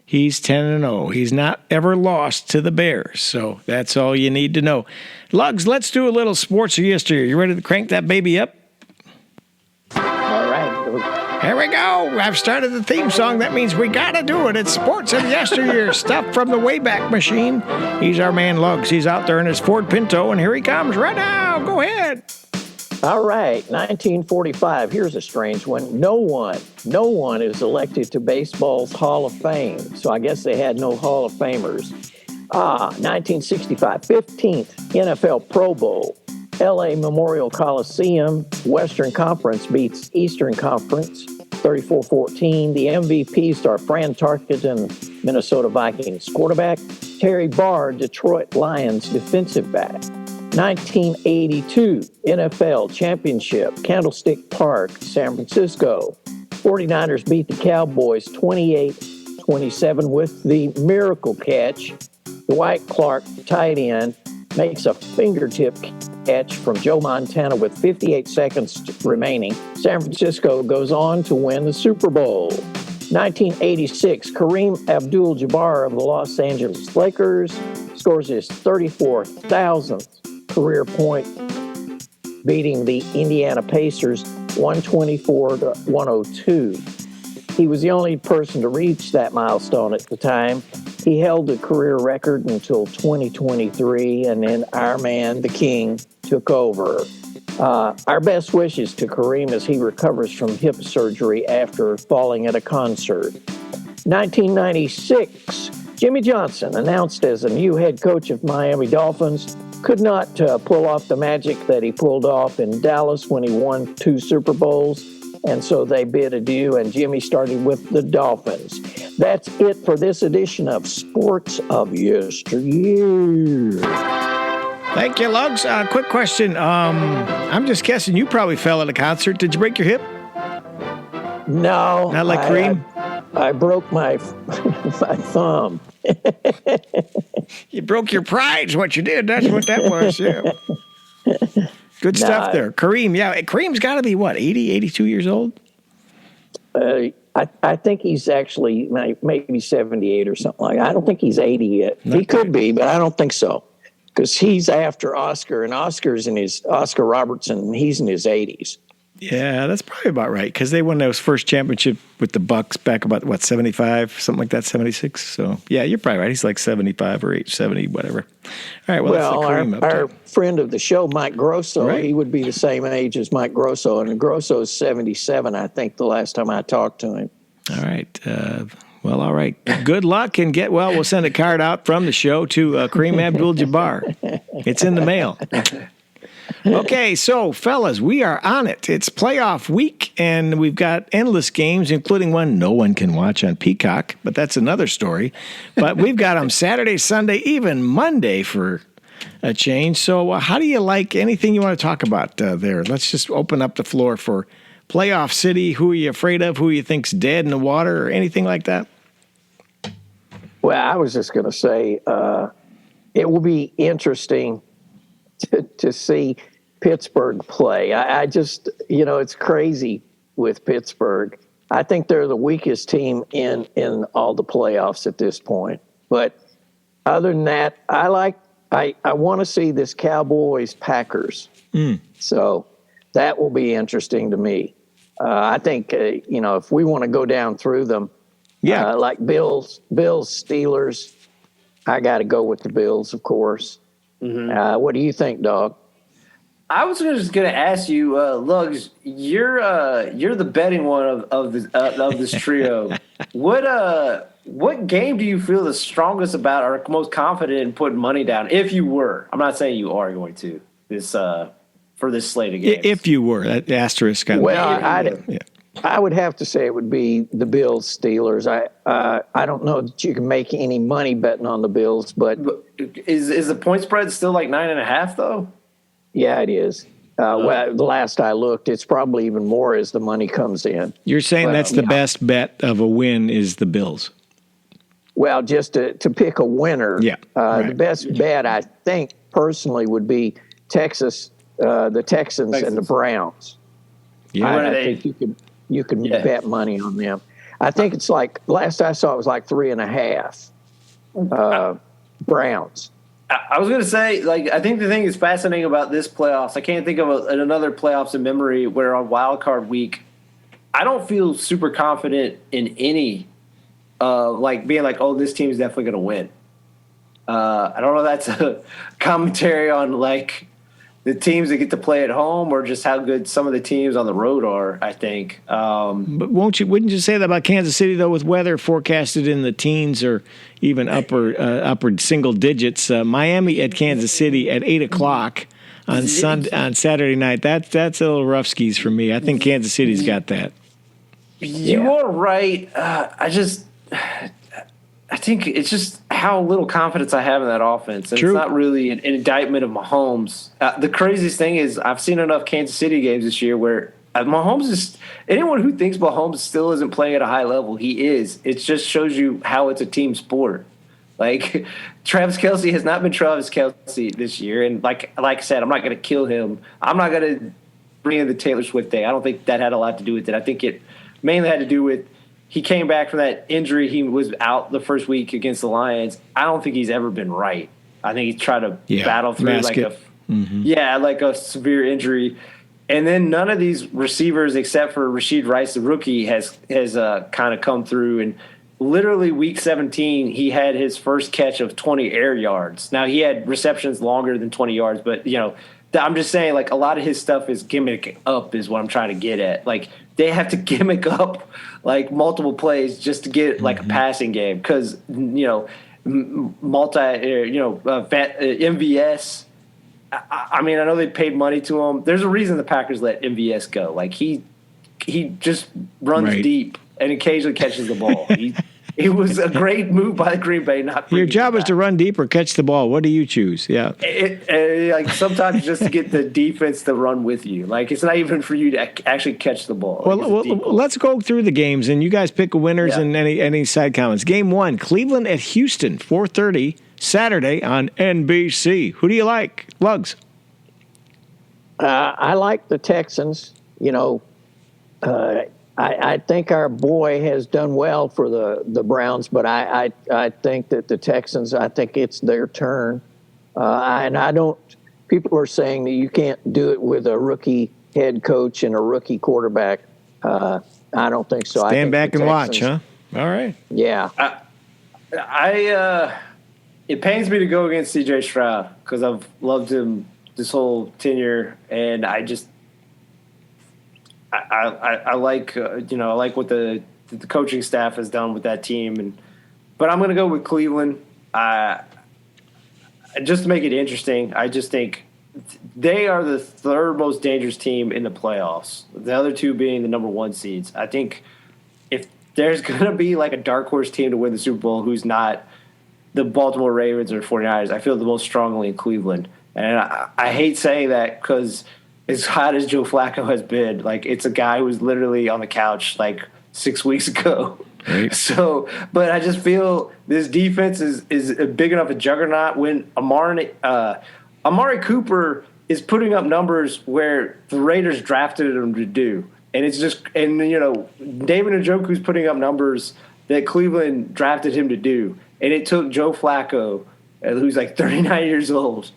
he's 10-0. He's not ever lost to the Bears. So that's all you need to know. Lugs, let's do a little sports of yesteryear. You ready to crank that baby up? All right. All right. we go. I've started the theme song. That means we got to do it. It's sports of yesteryear, stuff from the Wayback Machine. He's our man, Lugs. He's out there in his Ford Pinto, and here he comes right now. Go ahead. All right, 1945. Here's a strange one. No one is elected to baseball's Hall of Fame. So I guess they had no Hall of Famers. 1965, 15th NFL Pro Bowl. LA Memorial Coliseum, Western Conference beats Eastern Conference 34-14. The MVPs are Fran Tarkenton, Minnesota Vikings quarterback, Terry Barr, Detroit Lions defensive back. 1982 NFL Championship, Candlestick Park, San Francisco. 49ers beat the Cowboys 28-27 with the miracle catch. Dwight Clark, tight end, makes a fingertip catch from Joe Montana with 58 seconds remaining. San Francisco goes on to win the Super Bowl. 1986, Kareem Abdul-Jabbar of the Los Angeles Lakers scores his 34,000th career point, beating the Indiana Pacers 124-102. He was the only person to reach that milestone at the time. He held the career record until 2023, and then our man, the King, took over. Our best wishes to Kareem as he recovers from hip surgery after falling at a concert. 1996, Jimmy Johnson, announced as a new head coach of Miami Dolphins, could not pull off the magic that he pulled off in Dallas when he won 2 Super Bowls. And so they bid adieu, and Jimmy started with the Dolphins. That's it for this edition of Sports of Yesteryear. Thank you, Lugs. Quick question. I'm just guessing you probably fell at a concert. Did you break your hip? No. Not like Kareem? I broke my thumb. You broke your pride is what you did. That's what that was, yeah. Good stuff there. Kareem, yeah. Kareem's got to be, what, 80, 82 years old? I think he's actually maybe 78 or something like that. I don't think he's 80 yet. He could be, but I don't think so. Because he's after Oscar, and Oscar Robertson, and he's in his 80s. Yeah, that's probably about right, because they won those first championship with the Bucks back about, 75, something like that, 76. So, yeah, you're probably right. He's like 75 or 70, whatever. All right, well our friend of the show, Mike Grosso, right. He would be the same age as Mike Grosso, and Grosso is 77, I think, the last time I talked to him. All right. All right. Good luck, and we'll send a card out from the show to Kareem Abdul-Jabbar. It's in the mail. Okay, so, fellas, we are on it. It's playoff week, and we've got endless games, including one no one can watch on Peacock, but that's another story. But we've got them Saturday, Sunday, even Monday for a change. So how do you like anything you want to talk about there? Let's just open up the floor for Playoff City. Who are you afraid of? Who you think's dead in the water or anything like that? Well, I was just going to say it will be interesting to see Pittsburgh play. I just, it's crazy with Pittsburgh. I think they're the weakest team in all the playoffs at this point. But other than that, I want to see this Cowboys-Packers. So that will be interesting to me. I think, if we want to go down through them, like Bills, Steelers, I got to go with the Bills, of course. Mm-hmm. What do you think, Dog? I was just going to ask you, Lugs. You're the betting one of this trio. What game do you feel the strongest about, or most confident in putting money down? If you were, I'm not saying you are going to this for this slate of games. If you were, that asterisk. I would have to say it would be the Bills Steelers. I don't know that you can make any money betting on the Bills, but is the point spread still like 9.5 though? Yeah, it is. Well, the last I looked, it's probably even more as the money comes in. You're saying that's the best bet of a win is the Bills? Well, just to pick a winner, right. The best bet I think personally would be Texas, the Texans and the Browns. Yeah, I think you can bet money on them. I think it's like last I saw it was like 3.5. Browns. I was going to say, I think the thing that's fascinating about this playoffs, I can't think of another playoffs in memory where on wild card week, I don't feel super confident in any like being like, oh, this team is definitely going to win. I don't know if that's a commentary on like the teams that get to play at home or just how good some of the teams on the road are, I think. But wouldn't you say that about Kansas City, though, with weather forecasted in the teens or even upward single digits? Miami at Kansas City at 8 o'clock on Saturday night. That's a little rough skis for me. I think Kansas City's got that. You are right. I think it's just how little confidence I have in that offense. And True. It's not really an indictment of Mahomes. The craziest thing is I've seen enough Kansas City games this year where Mahomes is – anyone who thinks Mahomes still isn't playing at a high level, he is. It just shows you how it's a team sport. Like, Travis Kelce has not been Travis Kelce this year. And like I said, I'm not going to kill him. I'm not going to bring in the Taylor Swift thing. I don't think that had a lot to do with it. I think it mainly had to do with he came back from that injury. He was out the first week against the Lions. I don't think he's ever been right. I think he's tried to battle through like a severe injury. And then none of these receivers, except for Rashid Rice, the rookie, has kind of come through. And literally week 17, he had his first catch of 20 air yards. Now, he had receptions longer than 20 yards, but, I'm just saying, like, a lot of his stuff is gimmick up is what I'm trying to get at. Like, they have to gimmick up, like, multiple plays just to get, like, a passing game because, MVS – I mean, I know they paid money to him. There's a reason the Packers let MVS go. Like, he just runs deep and occasionally catches the ball. It was a great move by the Green Bay. Your job is to run deep or catch the ball. What do you choose? Yeah. Like sometimes just to get the defense to run with you. Like, it's not even for you to actually catch the ball. Well, let's go through the games, and you guys pick winners and any side comments. Game 1, Cleveland at Houston, 4:30 Saturday on NBC. Who do you like, Lugs? I like the Texans. I think our boy has done well for the Browns, but I think that the Texans, I think it's their turn. And I don't – people are saying that you can't do it with a rookie head coach and a rookie quarterback. I don't think so. Stand back and watch, huh? All right. Yeah. It pains me to go against C.J. Stroud because I've loved him this whole tenure, and I just – I like I like what the coaching staff has done with that team, but I'm going to go with Cleveland. Just to make it interesting, I just think they are the third most dangerous team in the playoffs. The other two being the number 1 seeds. I think if there's going to be like a dark horse team to win the Super Bowl, who's not the Baltimore Ravens or 49ers, I feel the most strongly in Cleveland, and I hate saying that because as hot as Joe Flacco has been, like, it's a guy who was literally on the couch like 6 weeks ago. Right. So, but I just feel this defense is a big enough a juggernaut when Amari Cooper is putting up numbers where the Raiders drafted him to do. And it's just, and David Njoku's putting up numbers that Cleveland drafted him to do. And it took Joe Flacco, who's like 39 years old,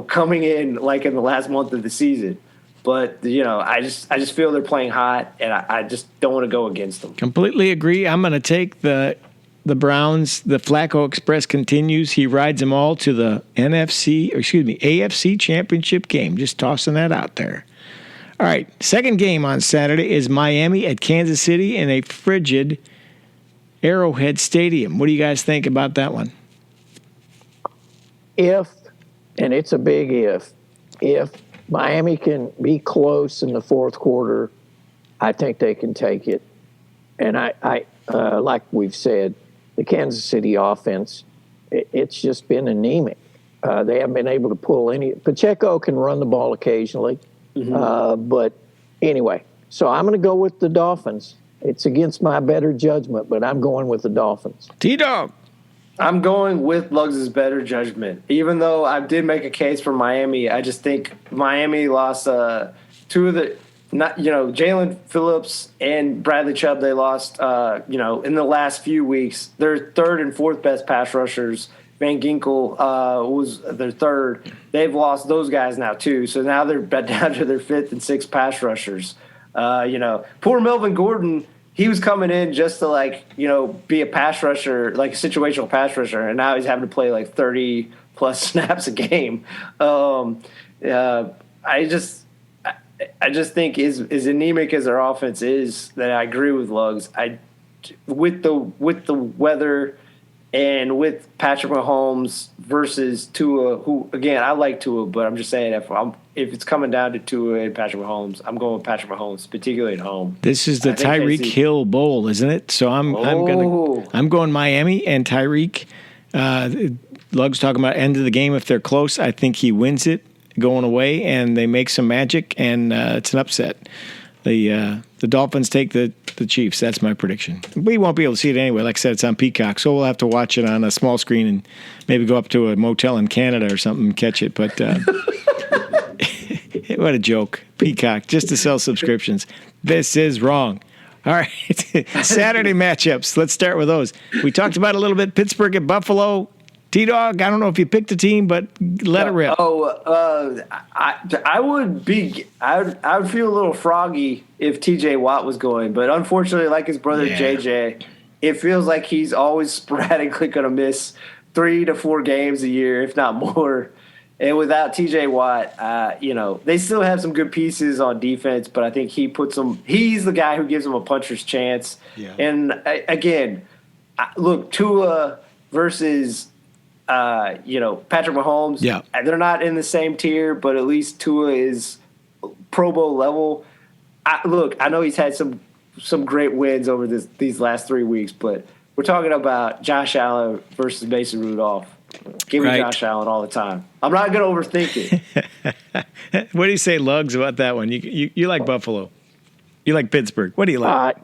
coming in like in the last month of the season. But, I just feel they're playing hot, and I just don't want to go against them. Completely agree. I'm going to take the Browns. The Flacco Express continues. He rides them all to the AFC Championship game. Just tossing that out there. All right, second game on Saturday is Miami at Kansas City in a frigid Arrowhead Stadium. What do you guys think about that one? If it's a big if Miami can be close in the fourth quarter, I think they can take it. And I like we've said, the Kansas City offense, it's just been anemic. They haven't been able to pull any. Pacheco can run the ball occasionally, but anyway. So I'm going to go with the Dolphins. It's against my better judgment, but I'm going with the Dolphins. T-Dog. I'm going with Lugs' better judgment. Even though I did make a case for Miami, I just think Miami lost two of the Jalen Phillips and Bradley Chubb. They lost in the last few weeks. Their third and fourth best pass rushers. Van Ginkel was their third. They've lost those guys now too. So now they're bet down to their fifth and sixth pass rushers. Poor Melvin Gordon, he was coming in just to be a pass rusher, like a situational pass rusher, and now he's having to play like 30 plus snaps a game. I just think as anemic as their offense is, that I agree with Lugs. With the weather and with Patrick Mahomes versus Tua, who again I like Tua, but I'm just saying if it's coming down to Tua and Patrick Mahomes, I'm going with Patrick Mahomes, particularly at home. This is the Tyreek Hill Bowl, isn't it? So I'm going Miami and Tyreek. Lugs talking about end of the game if they're close. I think he wins it going away, and they make some magic, and it's an upset. The Dolphins take the Chiefs. That's my prediction. We won't be able to see it anyway. Like I said, it's on Peacock, so we'll have to watch it on a small screen and maybe go up to a motel in Canada or something and catch it. But what a joke. Peacock, just to sell subscriptions. This is wrong. All right. Saturday matchups. Let's start with those. We talked about a little bit Pittsburgh at Buffalo. T-Dog, I don't know if you picked a team, but let it rip. I would feel a little froggy if T.J. Watt was going, but unfortunately, like his brother J.J., it feels like he's always sporadically going to miss 3 to 4 games a year, if not more. And without T.J. Watt, they still have some good pieces on defense, but I think he's the guy who gives them a puncher's chance. Yeah. And again, look, Tua versus Patrick Mahomes, they're not in the same tier, but at least Tua is Pro Bowl level. I know he's had some great wins over these last 3 weeks, but we're talking about Josh Allen versus Mason Rudolph. Give me Josh Allen all the time. I'm not going to overthink it. What do you say, Lugs, about that one? You like Buffalo. You like Pittsburgh. What do you like?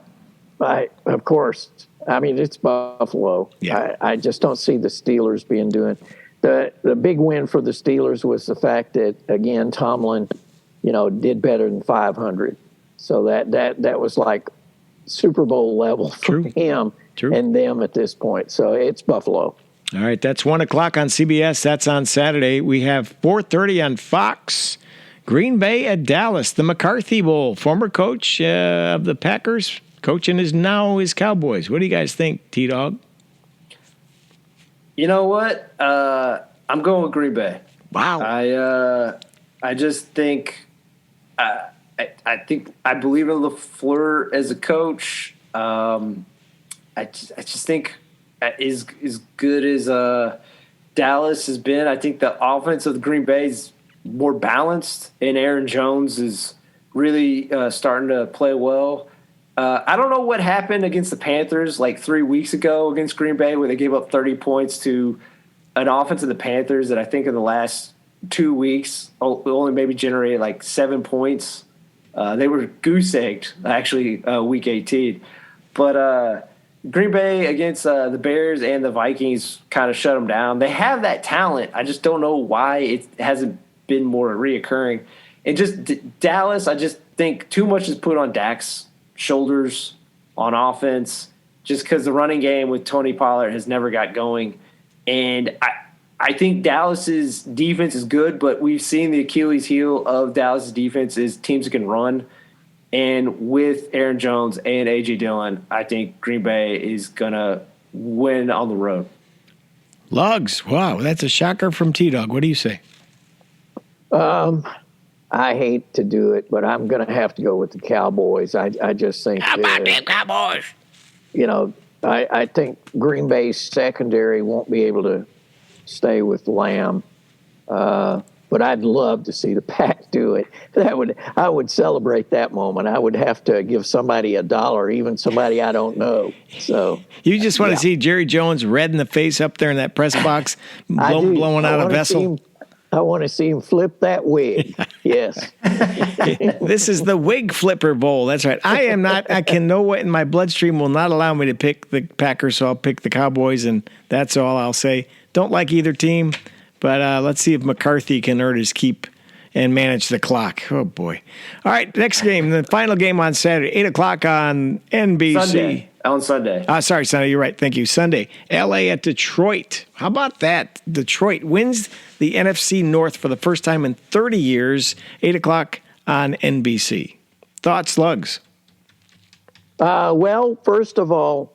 Of course. I mean, it's Buffalo. Yeah. I just don't see the Steelers doing. The big win for the Steelers was the fact that, again, Tomlin, did better than 500. So that was like Super Bowl level for him and them at this point. So it's Buffalo. All right, that's 1 o'clock on CBS. That's on Saturday. We have 4:30 on Fox. Green Bay at Dallas, the McCarthy Bowl. Former coach of the Packers, coaching now his Cowboys. What do you guys think, T-Dog? You know what? I'm going with Green Bay. Wow. I just think I believe in LaFleur as a coach. I just think as good as Dallas has been, I think the offense of the Green Bay is more balanced, and Aaron Jones is really starting to play well. I don't know what happened against the Panthers like 3 weeks ago against Green Bay, where they gave up 30 points to an offense of the Panthers that I think in the last 2 weeks only maybe generated like 7 points. They were goose-egged, actually, week 18. But Green Bay against the Bears and the Vikings kind of shut them down. They have that talent. I just don't know why it hasn't been more reoccurring. And just Dallas, I just think too much is put on Dak's shoulders on offense just because the running game with Tony Pollard has never got going. And I think Dallas's defense is good, but we've seen the Achilles heel of Dallas's defense is teams that can run. And with Aaron Jones and A.J. Dillon, I think Green Bay is going to win on the road. Lugs, wow, that's a shocker from T-Dog. What do you say? I hate to do it, but I'm going to have to go with the Cowboys. I just think how about them Cowboys? I think Green Bay's secondary won't be able to stay with Lamb. But I'd love to see the Pack do it. I would celebrate that moment. I would have to give somebody $1, even somebody I don't know. So you just want to see Jerry Jones red in the face up there in that press box, blowing out a vessel. I want to see him flip that wig. Yes. This is the wig flipper bowl. That's right. I can know what in my bloodstream will not allow me to pick the Packers, so I'll pick the Cowboys, and that's all I'll say. Don't like either team, but let's see if McCarthy can earn his keep and manage the clock. Oh, boy. All right, next game, the final game on Saturday, 8 o'clock on NBC. Sunday. Sorry, Sunday. You're right. Thank you. Sunday. L.A. at Detroit. How about that? Detroit wins the NFC North for the first time in 30 years. 8 o'clock on NBC. Thoughts, Slugs? Well, first of all,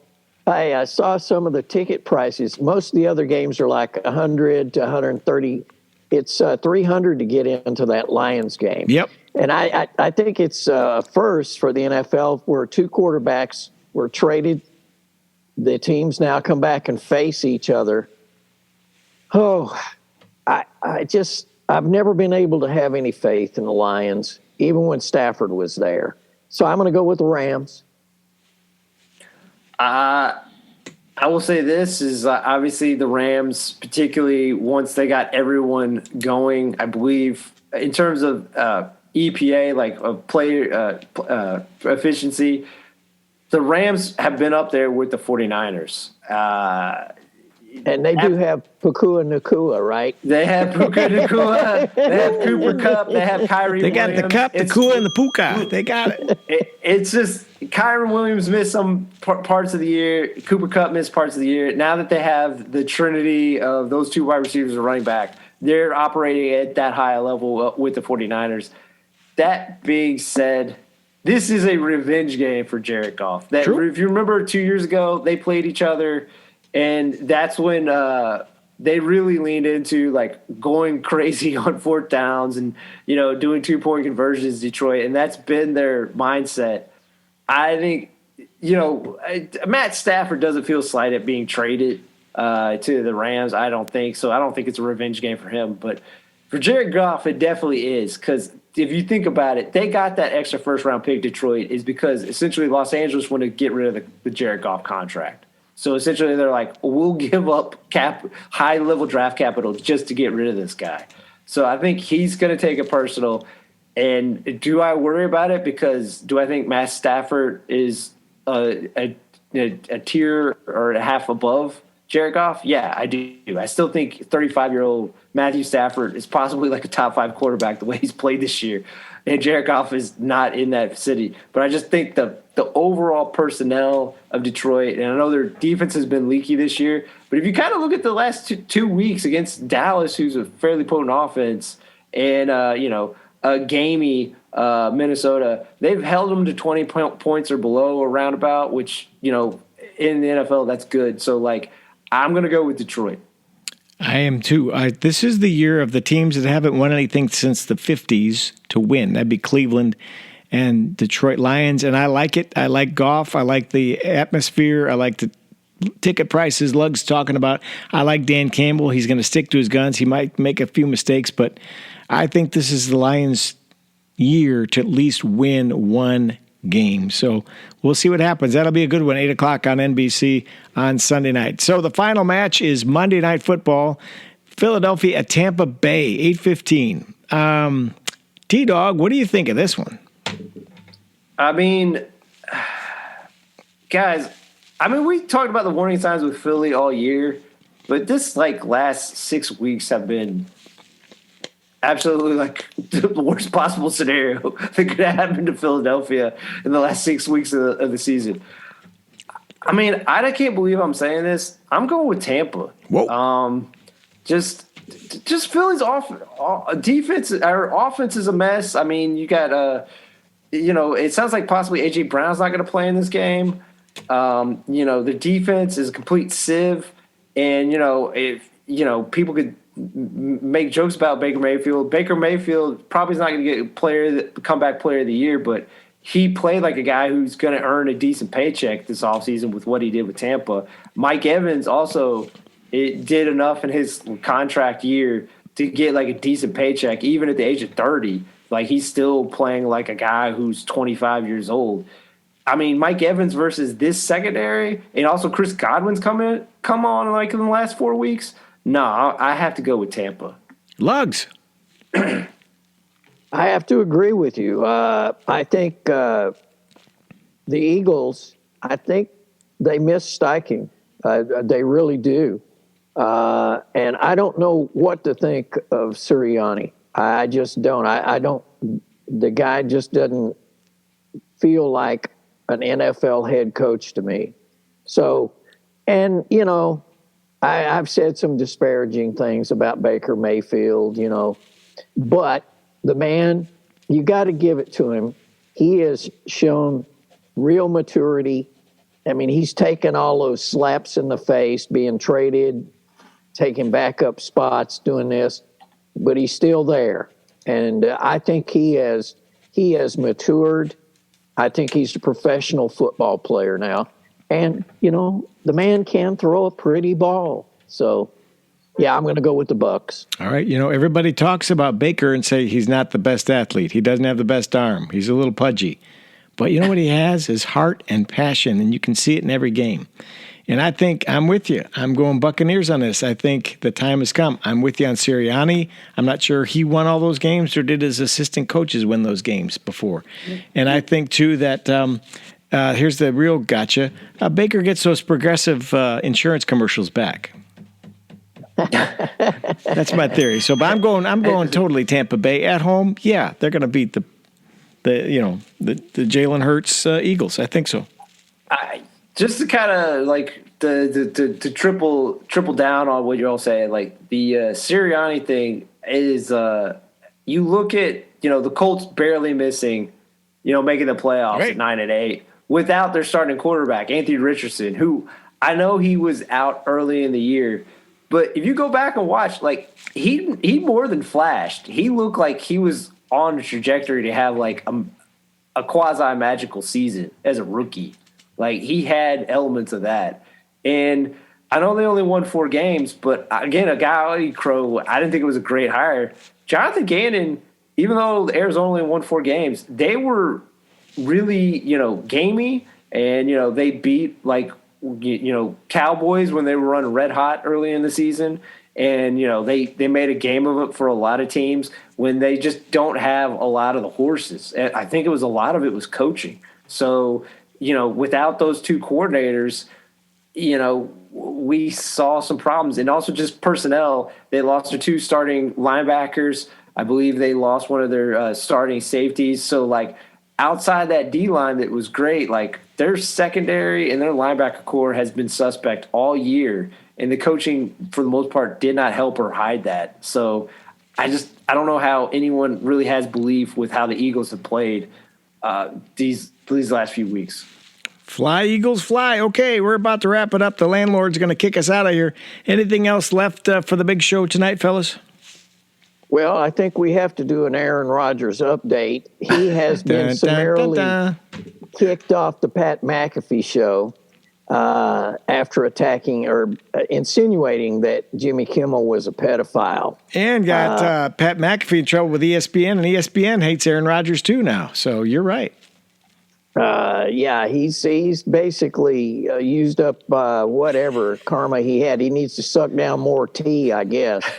I saw some of the ticket prices. Most of the other games are like 100 to 130. It's 300 to get into that Lions game. Yep. And I think it's first for the NFL where two quarterbacks were traded. The teams now come back and face each other. Oh, I've never been able to have any faith in the Lions, even when Stafford was there. So I'm going to go with the Rams. I will say this is obviously the Rams, particularly once they got everyone going, I believe, in terms of EPA, like of player efficiency, the Rams have been up there with the 49ers. And they do have Puka Nacua, right? They have Puka Nacua. They have Cooper Kupp. They have Kyrie They got Williams. the Cup, the Kua, and the Puka. They got it. It's just Kyron Williams missed some parts of the year. Cooper Kupp missed parts of the year. Now that they have the trinity of those two wide receivers and running back, they're operating at that high level with the 49ers. That being said, this is a revenge game for Jared Goff. True. If you remember 2 years ago, they played each other, and that's when they really leaned into like going crazy on fourth downs and, you know, doing 2-point conversions, Detroit. And that's been their mindset. I think, you know, Matt Stafford doesn't feel slighted being traded to the Rams. I don't think so. I don't think it's a revenge game for him. But for Jared Goff, it definitely is, because if you think about it, they got that extra first-round pick, Detroit, is because essentially Los Angeles wanted to get rid of the Jared Goff contract. So essentially they're like, we'll give up high-level draft capital just to get rid of this guy. So I think he's going to take it personal. And do I worry about it? Because do I think Matt Stafford is a tier or a half above Jared Goff? Yeah, I do. I still think 35-year-old Matthew Stafford is possibly like a top 5 quarterback the way he's played this year. And Jared Goff is not in that city. But I just think the overall personnel of Detroit, and I know their defense has been leaky this year, but if you kind of look at the last two weeks against Dallas, who's a fairly potent offense, and, a gamey Minnesota, they've held them to 20 points or below or roundabout, which, you know, in the NFL, that's good. So, like, I'm going to go with Detroit. I am too. This is the year of the teams that haven't won anything since the 50s to win. That'd be Cleveland and Detroit Lions. And I like it. I like Goff. I like the atmosphere. I like the ticket prices Lug's talking about. I like Dan Campbell. He's going to stick to his guns. He might make a few mistakes, but I think this is the Lions' year to at least win one game. So we'll see what happens. That'll be a good one, 8 o'clock on NBC on Sunday night. So the final match is Monday Night Football, Philadelphia at Tampa Bay, 8:15. T-Dog, what do you think of this one? I mean, guys, we talked about the warning signs with Philly all year, but this last 6 weeks have been absolutely like the worst possible scenario that could happen to Philadelphia in the last 6 weeks of the season. I mean, I can't believe I'm saying this. I'm going with Tampa. Whoa. Just Philly's defense or offense is a mess. I mean, you got it sounds like possibly AJ Brown's not going to play in this game. The defense is a complete sieve, and if people could make jokes about Baker Mayfield. Baker Mayfield probably is not going to get comeback player of the year, but he played like a guy who's going to earn a decent paycheck this offseason with what he did with Tampa. Mike Evans also did enough in his contract year to get like a decent paycheck, even at the age of 30. Like, he's still playing like a guy who's 25 years old. I mean, Mike Evans versus this secondary, and also Chris Godwin's come on like in the last 4 weeks. No, I have to go with Tampa. Lugs. I have to agree with you. I think the Eagles, I think they miss Steichen. They really do. And I don't know what to think of Sirianni. I just don't. I don't. The guy just doesn't feel like an NFL head coach to me. So, and, I've said some disparaging things about Baker Mayfield, but the man, you got to give it to him. he has shown real maturity. I mean, he's taken all those slaps in the face, being traded, taking backup spots, doing this, but he's still there. And I think he has matured. I think he's a professional football player now. And, the man can throw a pretty ball. So, yeah, I'm going to go with the Bucks. All right. Everybody talks about Baker and say he's not the best athlete. He doesn't have the best arm. He's a little pudgy. But you know what he has is heart and passion, and you can see it in every game. And I think I'm with you. I'm going Buccaneers on this. I think the time has come. I'm with you on Sirianni. I'm not sure he won all those games or did his assistant coaches win those games before. And I think, too, that here's the real gotcha. Baker gets those Progressive insurance commercials back. That's my theory. So, but I'm going totally Tampa Bay at home. Yeah, they're going to beat the Jalen Hurts Eagles. I think so. Just to kind of like to triple down on what you're all saying, like the Sirianni thing is you look at the Colts barely missing, making the playoffs at 9-8 without their starting quarterback Anthony Richardson, who I know he was out early in the year, but if you go back and watch, like he more than flashed. He looked like he was on a trajectory to have like a quasi magical season as a rookie. Like, he had elements of that. And I know they only won 4 games, but again, a guy like Crow, I didn't think it was a great hire. Jonathan Gannon, even though Arizona only won 4 games, they were really, gamey, and, they beat, like, Cowboys when they were running red hot early in the season. And, they made a game of it for a lot of teams when they just don't have a lot of the horses. And I think a lot of it was coaching. So, without those 2 coordinators, we saw some problems. And also just personnel. They lost their 2 starting linebackers. I believe they lost one of their starting safeties. So, like, outside that D-line that was great, like, their secondary and their linebacker core has been suspect all year. And the coaching, for the most part, did not help or hide that. So I don't know how anyone really has belief with how the Eagles have played these last few weeks. Fly, Eagles, fly. Okay, we're about to wrap it up. The landlord's going to kick us out of here. Anything else left for the big show tonight, fellas? Well, I think we have to do an Aaron Rodgers update. He has been summarily kicked off the Pat McAfee show after attacking or insinuating that Jimmy Kimmel was a pedophile. And got Pat McAfee in trouble with ESPN, and ESPN hates Aaron Rodgers too now. So you're right. Yeah, he's basically used up whatever karma he had. He needs to suck down more tea, I guess.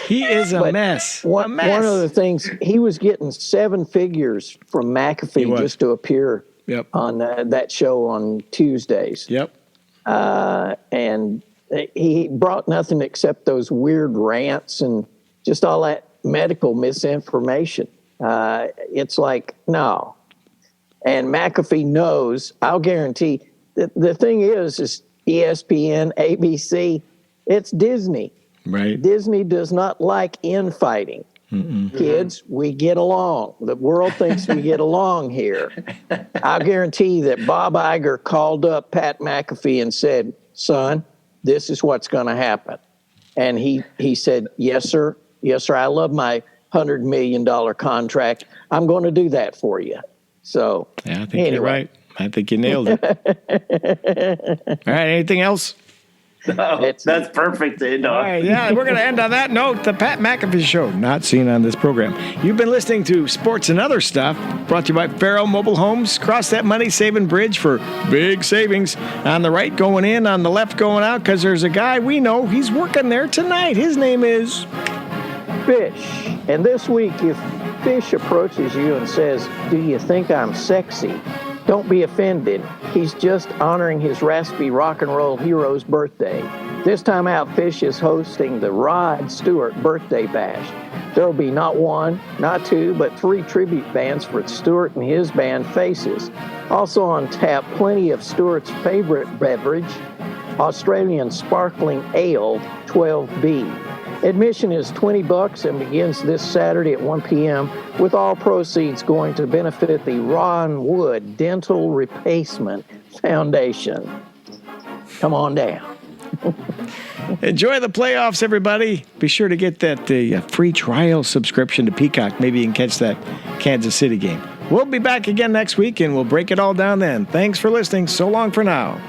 He is a mess. One of the things, he was getting 7 figures from McAfee just to appear on that show on Tuesdays. Yep. And he brought nothing except those weird rants and just all that medical misinformation. It's like, no. And McAfee knows, I'll guarantee, the thing is ESPN, ABC, it's Disney. Right. Disney does not like infighting. Kids, we get along. The world thinks we get along here. I'll guarantee that Bob Iger called up Pat McAfee and said, son, this is what's going to happen. And he said, yes, sir. Yes, sir. I love my $100 million contract. I'm going to do that for you. So, yeah, I think you're right. I think you nailed it. All right. Anything else? No, that's perfect to end on. All right, yeah, we're going to end on that note. The Pat McAfee Show, not seen on this program. You've been listening to Sports and Other Stuff, brought to you by Farrell Mobile Homes. Cross that money-saving bridge for big savings. On the right going in, on the left going out, because there's a guy we know, he's working there tonight. His name is Fish. And this week, if Fish approaches you and says, do you think I'm sexy? Don't be offended. He's just honoring his raspy rock and roll hero's birthday. This time out, Fish is hosting the Rod Stewart Birthday Bash. There will be not 1, not 2, but 3 tribute bands for Stewart and his band Faces. Also on tap, plenty of Stewart's favorite beverage, Australian Sparkling Ale 12B. Admission is $20 and begins this Saturday at 1 p.m., with all proceeds going to benefit the Ron Wood Dental Replacement Foundation. Come on down. Enjoy the playoffs, everybody. Be sure to get that free trial subscription to Peacock. Maybe you can catch that Kansas City game. We'll be back again next week, and we'll break it all down then. Thanks for listening. So long for now.